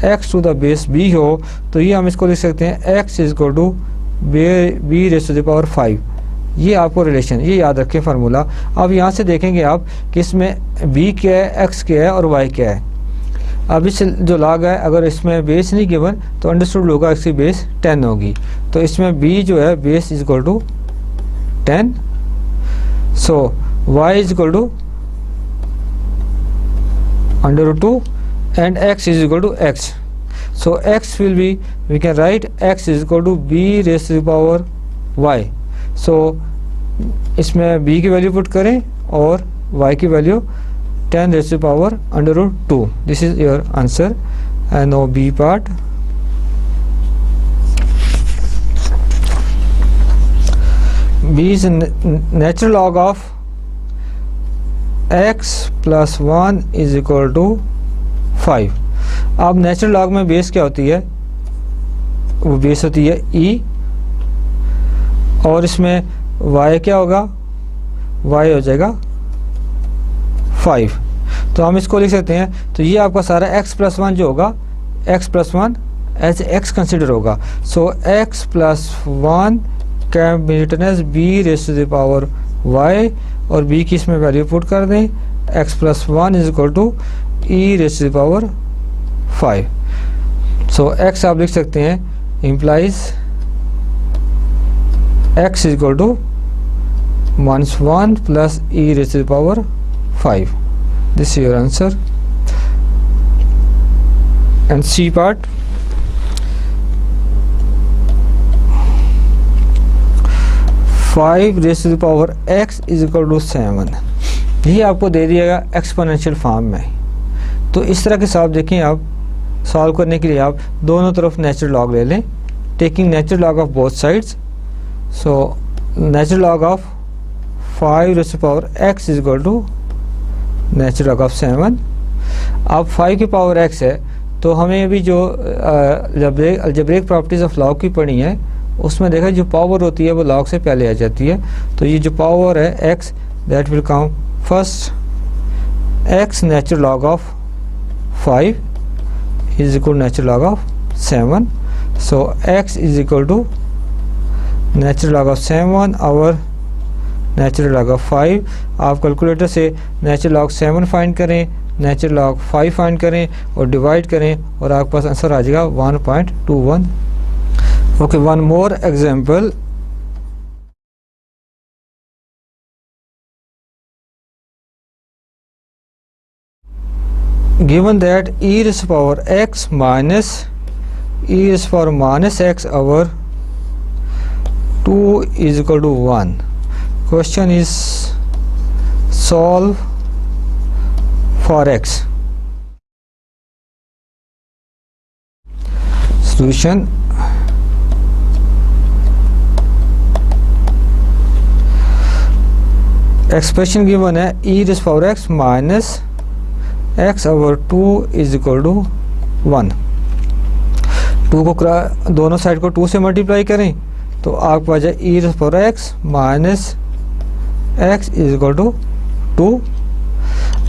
x to the base b हो, तो ये हम इसको लिख सकते हैं x is equal to b raise to the power 5। ये आपको रिलेशन, ये याद रखें फार्मूला। अब यहाँ से देखेंगे आप कि इसमें b क्या है, x क्या है और y क्या है। अब इस जो लॉग है, अगर इसमें बेस नहीं गिवन तो अंडरस्टूड होगा इसकी बेस 10 होगी, तो इसमें b जो है base is equal to 10, so y is equal to under root 2 and x is equal to x, so x will be, we can write x is equal to b raised to the power y। so इसमें b की value put करें और y की value 10 raised to the power under root 2। this is your answer, and now b part b is natural log of x plus 1 is equal to 5। अब natural log में base क्या होती है, वो base होती है e, और इसमें y क्या होगा, y हो जाएगा 5। तो हम इसको लिख सकते हैं, तो ये आपका सारा x प्लस 1 जो होगा, x plus 1 as x consider होगा, so x plus 1 can be written as b raise to the power y, और b की इसमें वैल्यू पुट कर दें, x plus 1 is equal to e raise to the power 5। So x आप लिख सकते हैं implies x is equal to -1 plus e raise to the power 5। This is your answer. And c part, five raise to the power x is equal to 7, ये आपको दे दिएगा exponential form में। तो इस तरह के हिसाब देखें आप सॉल्व करने के लिए आप दोनों तरफ नेचुरल लॉग ले लें, taking natural log of both sides. So natural log of 5 raised to power x is equal to natural log of 7। अब 5 की पावर x है तो हमें अभी जो अलजेब्रिक प्रॉपर्टीज ऑफ लॉग की पढ़ी है उसमें देखा जो पावर होती है वो लॉग से पहले आ जाती है। तो ये जो पावर है x that will come first x natural log of 5 is equal natural log of 7। So x is equal to natural log of 7 और नेचुरल लॉग ऑफ 5। आप कैलकुलेटर से नेचुरल लॉग 7 फाइंड करें, नेचुरल लॉग 5 फाइंड करें और divide करें और आपके पास answer आ जाएगा 1.21। Okay, one more example. given that e raised to power x minus e raised to power minus x over 2 is equal to 1. Question is solve for x. Solution. Expression given है e raised to power x minus x over 2 is equal to 1। 2 को दोनों side को 2 से multiply करें तो आपको आ जाए e raised to power x minus x is equal to 2।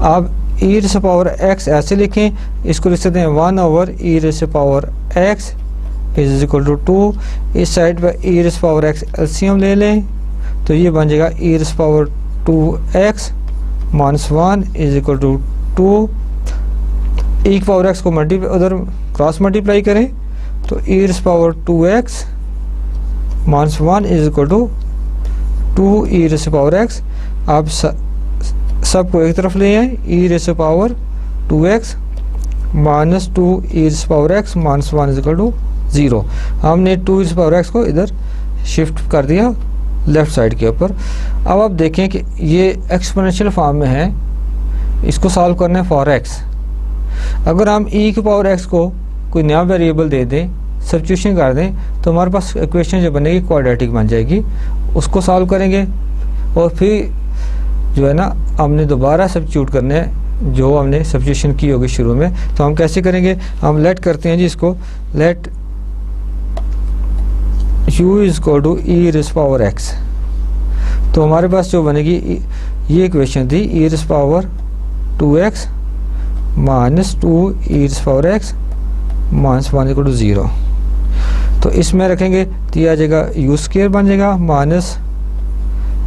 अब e raised to power x ऐसे लिखें, इसको लिख सकते हैं 1 over e raised to power x is equal to 2। इस साइड पर e raised to power x LCM ले लें तो ये बन जाएगा e raised to power 2x minus 1 is equal to 2। e की पावर x को उधर क्रॉस मल्टीप्लाई करें तो e raised to power 2x minus 1 is equal to 2 e raised to power x। आप सबको एक तरफ ले आए, e raised to power 2x minus 2 e raised to power x minus 1 is equal to 0। हमने 2 e raised to power x को इधर shift कर दिया लेफ्ट साइड के ऊपर। अब आप देखें कि ये एक्सपोनेंशियल फॉर्म में है, इसको सॉल्व करना है फॉर x। अगर हम e की पावर x को कोई नया वेरिएबल दे दें, सब्स्टिट्यूशन कर दें तो हमारे पास इक्वेशन जो बनेगी क्वाड्रेटिक बन जाएगी। उसको सॉल्व करेंगे और फिर जो है ना हमने दोबारा सब्स्टिट्यूट करना है जो हमने सब्स्टिट्यूशन की होगी शुरू में। तो हम कैसे करेंगे, हम लेट करते हैं जी इसको, let u is equal to e raised to power x। तो हमारे पास जो बनेगी ये इक्वेशन थी e raised to power 2x minus 2 e raised to power x minus 1 equal to 0। तो इसमें रखेंगे तो ये आ जाएगा u स्क्वायर बन जाएगा minus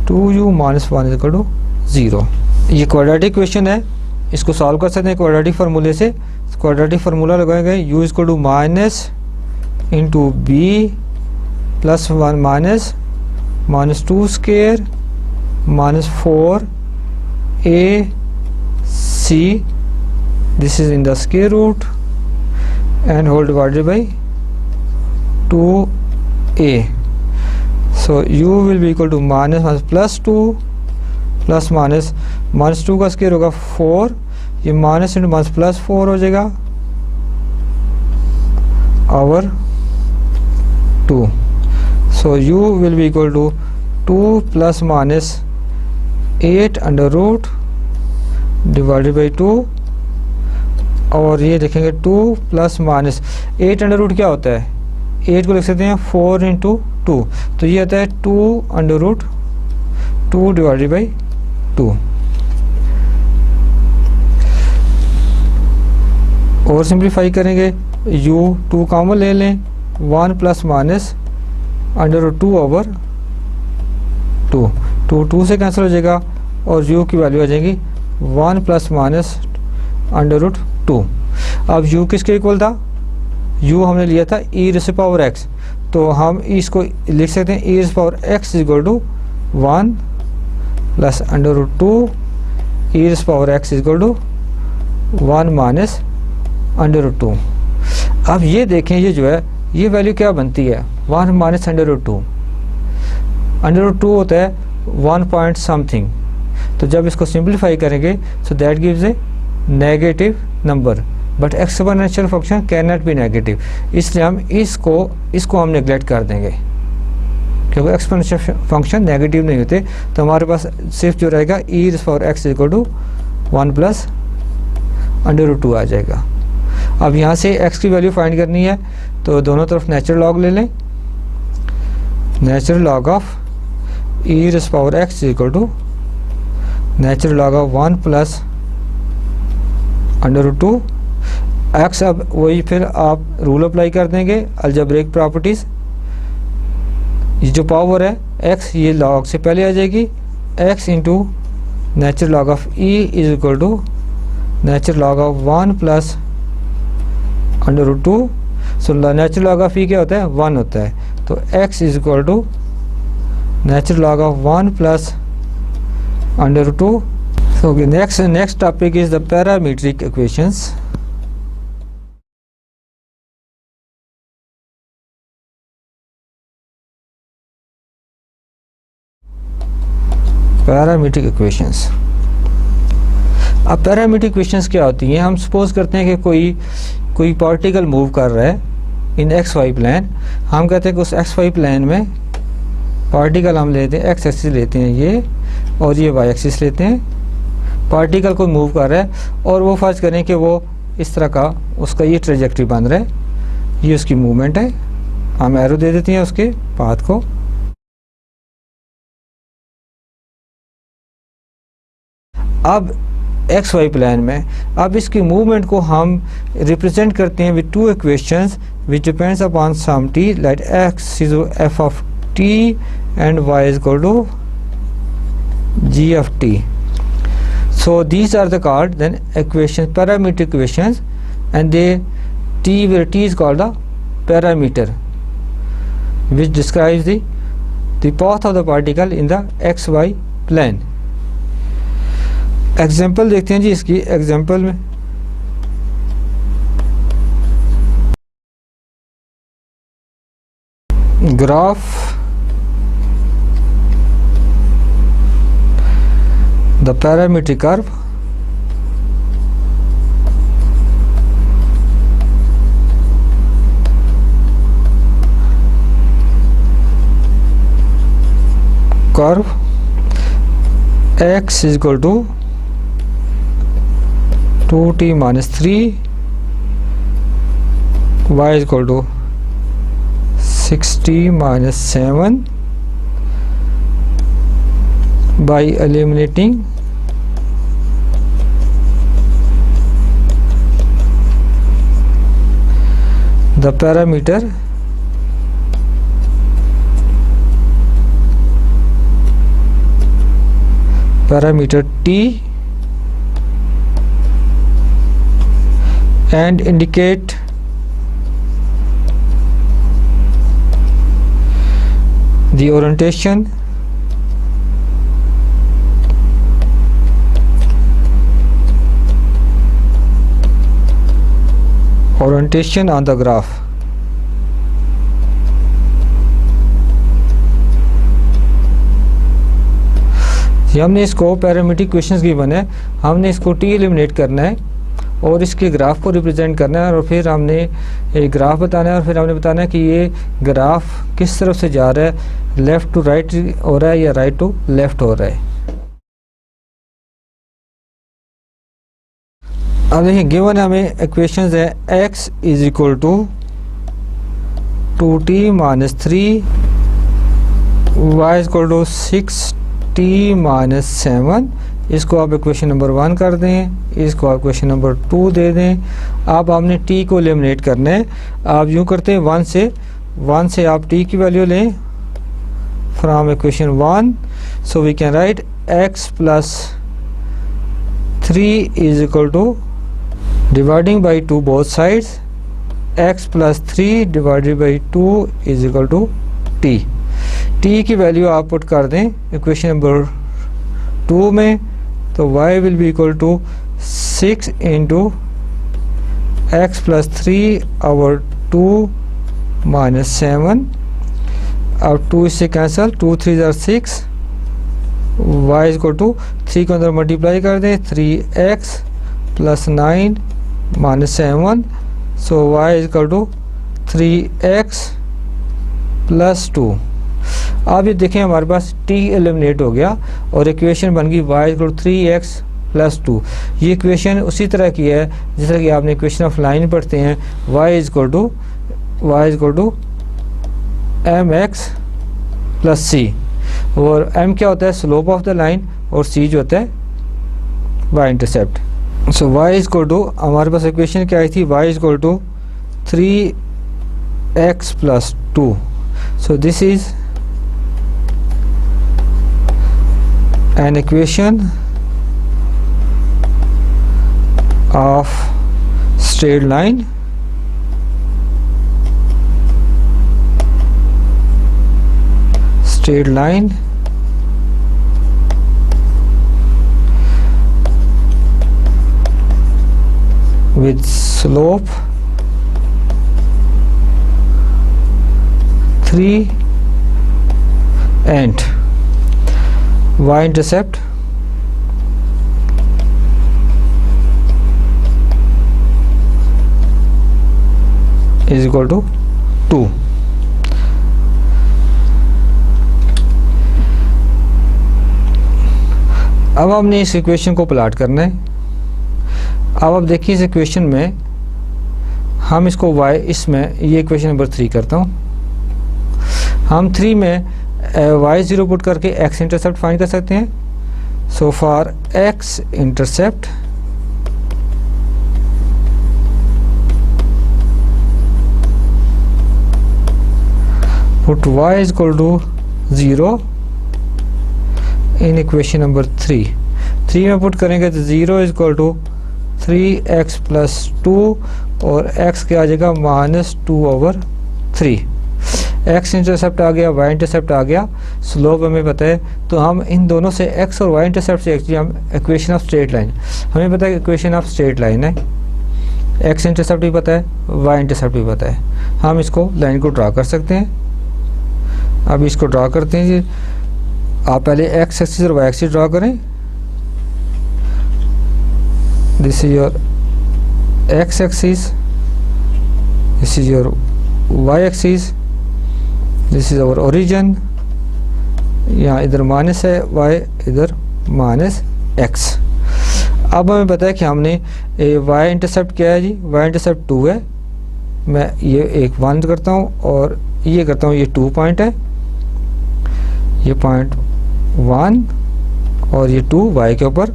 2u minus 1 equal to 0। ये क्वाड्रेटिक इक्वेशन है, इसको सॉल्व कर सकते हैं क्वाड्रेटिक फार्मूले से। क्वाड्रेटिक फार्मूला लगाएंगे u equal to minus into b plus 1 minus minus 2 square minus 4 a c, this is in the square root and whole divided by 2a. So u will be equal to minus plus 2 plus minus 2 का square होगा 4, ये minus into minus plus 4 हो जाएगा over 2। So u will be equal to 2 plus minus 8 under root divided by 2 और ये देखेंगे 2 plus minus 8 under root क्या होता है, 8 को लिख सकते हैं 4 इंटू 2, तो ये आता है 2 अंडर रूट 2 डिवाइडेड बाई 2। और सिंप्लीफाई करेंगे u 2 कॉमन ले लें, 1 plus minus under root 2 over 2 से कैंसिल हो जाएगा और u की वैल्यू आ जाएगी 1 प्लस माइनस अंडर रूट 2। अब u किसके इक्वल था, u हमने लिया था e raised to power x, तो हम इसको लिख सकते हैं e raised to power x is equal to 1 plus under root 2 e raised to power x is equal to 1 minus under root 2। अब ये देखें ये जो है ये वैल्यू क्या बनती है 1 minus under root 2। Under root 2 होता है 1 पॉइंट समथिंग, तो जब इसको सिंप्लीफाई करेंगे so that gives A negative number, but exponential function can not be negative, इसलिए हम इसको हम नेगलेक्ट कर देंगे क्योंकि एक्सपोनेंशियल फंक्शन नेगेटिव नहीं होते। तो हमारे पास सिर्फ जो रहेगा e power x equal to 1 plus √2 आ जाएगा। अब यहाँ से x की वैल्यू फाइंड करनी है तो दोनों तरफ नेचुरल लॉग ले लें। Natural log of e power x equal to natural log of 1 plus √2 x। अब वही फिर आप रूल अप्लाई कर देंगे, अलजेब्रिक प्रॉपर्टीज़। ये जो पावर है x ये लॉग से पहले आ जाएगी, x into natural log of e is equal to natural log of 1 plus √2। So natural log of e क्या होता है 1 होता है, तो x is equal to natural log of 1 plus √2। So next topic is the parametric equations. Parametric equations. अब parametric equations क्या होती हैं? हम सपोज करते हैं कि कोई पार्टिकल मूव कर रहा है इन एक्स वाई प्लेन। हम कहते हैं कि उस एक्स वाई प्लेन में पार्टिकल हम लेते हैं, एक्स एक्सिस लेते हैं ये, और ये वाई एक्सिस लेते हैं। पार्टिकल को मूव कर रहा है और वो फर्ज करें कि वो इस तरह का उसका ये ट्रेजेक्ट्री बन रहा है, ये उसकी मूवमेंट है। हम एरो दे देते हैं उसके पाथ को। अब एक्स वाई प्लेन में अब इसकी मूवमेंट को हम रिप्रेजेंट करते हैं with two equations which depends upon some t, like x is f of t and y is equal to g of t. So these are the called then equations, parametric equations, and they t is called the parameter which describes the path of the particle in the x y plane. Example देखते हैं जी इसकी। Example में graph the parametric curve x is equal to 2t minus 3, y is equal to 6t minus 7 by eliminating the parameter t and indicate the orientation on the graph. हमने इसको parametric equations given है, हमने इसको T eliminate करना है और इसके graph को रिप्रेजेंट करना है, और फिर हमने एक ग्राफ बताना है, और फिर हमने बताना है कि ये ग्राफ किस तरफ से जा रहा है, लेफ़्ट टू राइट हो रहा है या राइट टू लेफ़्ट हो रहा है। अब देखिए गिवन हमें इक्वेशंस है x is equal to 2t minus 3, y is equal to 6t minus 7। इसको आप इक्वेशन नंबर 1 कर दें, इसको आप इक्वेशन नंबर 2 दे दें। अब हमने t को एलिमिनेट करना है। आप यूँ करते हैं 1 से आप t की वैल्यू लें from equation 1, so we can write x plus 3 is equal to dividing by 2 both sides, x plus 3 divided by 2 is equal to t की वैल्यू आप पुट कर दें इक्वेशन नंबर 2 में, तो y will be equal to 6 into x plus 3 over 2 minus 7। अब 2 इससे cancel, 2 3 ज़ार 6, y is equal to 3 को अंदर मल्टीप्लाई कर दें, 3x plus 9 minus 7, so y is equal to 3x plus 2। आप ये देखें हमारे पास t एलिमिनेट हो गया और इक्वेशन बन गई y इक्वल 3x प्लस 2। ये इक्वेशन उसी तरह की है जैसा कि आपने इक्वेशन ऑफ लाइन पढ़ते हैं, y equal to mx plus c, और m क्या होता है स्लोप ऑफ द लाइन और c जो होता है y intercept. So y equal to, हमारे पास इक्वेशन क्या आई थी, y equal to 3x plus 2। So this is an equation of straight line with slope 3 and y-intercept is equal to 2। अब हमने इस इक्वेशन को प्लॉट करना है। अब आप देखिए इस इक्वेशन में हम इसको y, इसमें ये इक्वेशन नंबर 3 करता हूँ, हम 3 में y0 पुट करके x इंटरसेप्ट फाइंड कर सकते हैं। So for x intercept put y is equal to 0 in equation number 3 में पुट करेंगे तो 0 is equal to 3x plus 2 और x क्या आ जाएगा -2/3। x इंटरसेप्ट आ गया, y इंटरसेप्ट आ गया, स्लोप हमें पता है, तो हम इन दोनों से x और y इंटरसेप्ट से एक्चुअली हम इक्वेशन ऑफ स्ट्रेट लाइन, हमें पता है कि इक्वेशन ऑफ स्ट्रेट लाइन है, x इंटरसेप्ट भी पता है, y इंटरसेप्ट भी पता है, हम इसको लाइन को ड्रा कर सकते हैं। अब इसको ड्रा करते हैं जी, आप पहले x एक्सिस और y एक्सिस ड्रा करें। This is your x axis, this is your y axis, this is our origin, यहाँ इधर माइनस है y, इधर माइनस x। अब हमें पता है कि हमने y इंटरसेप्ट क्या है जी, y इंटरसेप्ट 2 है, मैं ये एक 1 करता हूँ और ये करता हूँ, ये 2 पॉइंट है, ये पॉइंट 1 और ये 2 y के ऊपर,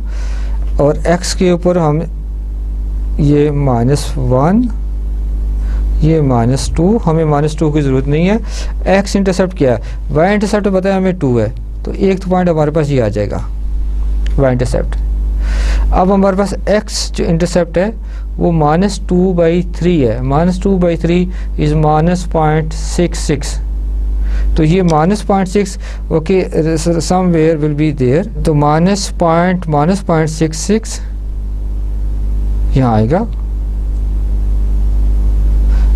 और x के ऊपर हम ये -1, ये -2, हमें -2 की ज़रूरत नहीं है। x इंटरसेप्ट क्या है, y इंटरसेप्ट पता है हमें 2 है, तो एक तो पॉइंट हमारे पास ये आ जाएगा y इंटरसेप्ट। अब हमारे पास x जो इंटरसेप्ट है वो -2/3 है, -2/3 इज़ -0.66, तो ये -0.6 okay somewhere will be there, तो -0.66 यहाँ आएगा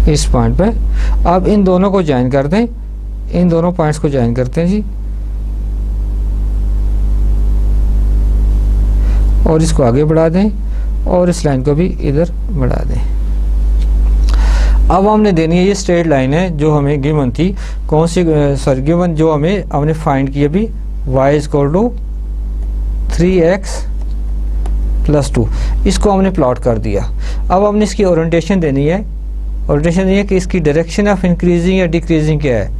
इस पॉइंट पे। अब इन दोनों को ज्वाइन कर दें, इन दोनों पॉइंट्स को ज्वाइन करते हैं जी, और इसको आगे बढ़ा दें और इस लाइन को भी इधर बढ़ा दें। अब हमने देनी है, ये स्ट्रेट लाइन है जो हमें गिवन थी, कौन सी सॉरी गिवन जो हमने फाइंड की अभी, y equal to 3x plus 2, इसको हमने प्लॉट कर दिया। अब हमने इसकी ओरिएंटेशन देनी है, ओरिएंटेशन ये कि इसकी डायरेक्शन ऑफ इंक्रीजिंग या डिक्रीजिंग क्या है,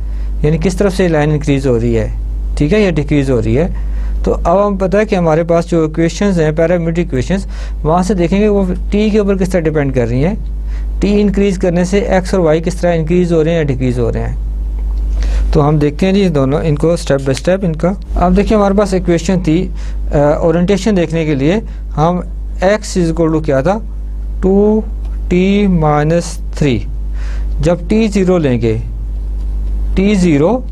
यानी किस तरफ से लाइन इंक्रीज हो रही है, ठीक है, या डिक्रीज हो रही है। तो अब हम पता है कि हमारे पास जो इक्वेशंस हैं पैरामीट्रिक इक्वेशंस, वहाँ से देखेंगे वो t के ऊपर किस तरह डिपेंड कर रही हैं, t इंक्रीज करने से x और y किस तरह इंक्रीज हो रहे हैं या डिक्रीज हो रहे हैं। तो हम देखते हैं जी दोनों इनको स्टेप बाय स्टेप इनका। अब देखिए हमारे पास इक्वेशन थी, ओरिएंटेशन देखने के लिए हम x इज इक्वल टू क्या था 2t-3, जब t 0 लेंगे, t 0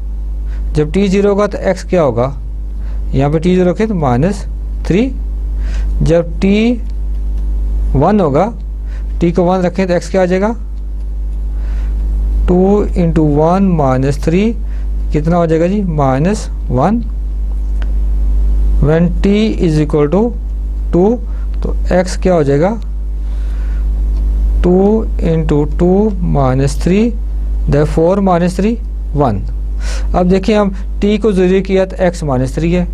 जब t 0 होगा तो x क्या होगा, यहाँ पे t 0 रखे तो -3, जब t 1 होगा, t को 1 रखें तो x क्या आ जाएगा 2 × 1 -3 कितना हो जाएगा जी -1। when t is equal to 2, तो तो x क्या हो जाएगा 2 इंटू 2 माइनस 3 4 माइनस 3 1। अब देखिए हम t को 0 किया तो x माइनस 3 है,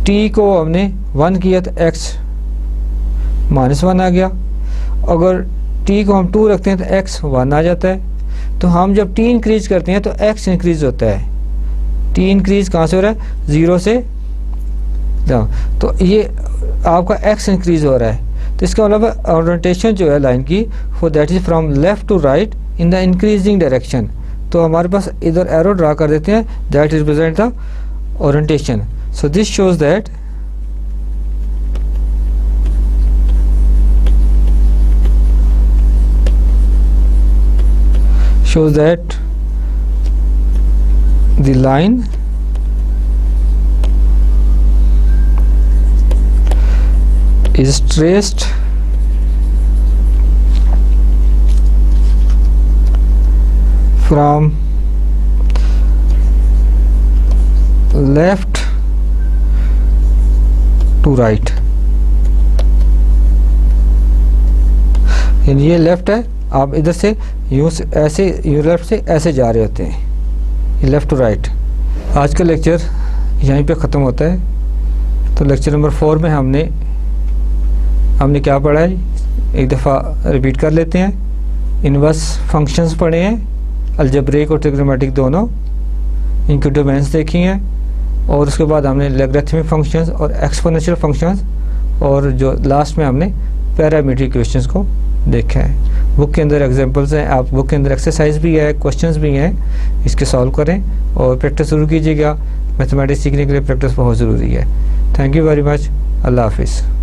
t को हमने 1 किया तो x माइनस 1 आ गया। अगर t को हम 2 रखते हैं तो x 1 आ जाता है। तो हम जब t इंक्रीज करते हैं तो x इंक्रीज होता है। t इंक्रीज कहाँ से हो रहा है 0 से डाउन, तो ये आपका x इंक्रीज हो रहा है। तो इसका मतलब ओरिएंटेशन जो है लाइन की वो that is from left to right in the increasing direction. तो हमारे पास इधर एरो ड्रा कर देते हैं, that represent the orientation. So this shows that the line is traced from left to right। यानी ये लेफ्ट है, आप इधर से यूँ ऐसे यू लेफ्ट से ऐसे जा रहे होते हैं, ये लेफ़्ट टू राइट। आज का लेक्चर यहीं पे ख़त्म होता है। तो लेक्चर नंबर 4 में हमने क्या पढ़ा है, एक दफ़ा रिपीट कर लेते हैं। इनवर्स फंक्शंस पढ़े हैं, अलजेब्रिक और ट्रिग्नोमेट्रिक दोनों, इनकी डोमेन्स देखी हैं। और उसके बाद हमने लॉगरिथमिक फंक्शंस और एक्सपोनेंशियल फंक्शंस, और जो लास्ट में हमने पैरामीट्रिक इक्वेशंस को देखा है। बुक के अंदर एग्जांपल्स हैं, आप बुक के अंदर एक्सरसाइज भी है, क्वेश्चंस भी हैं, इसके सॉल्व करें और प्रैक्टिस ज़रूर कीजिएगा। मैथमेटिक्स सीखने के लिए प्रैक्टिस बहुत ज़रूरी है। Thank you very much. अल्लाह हाफिज़।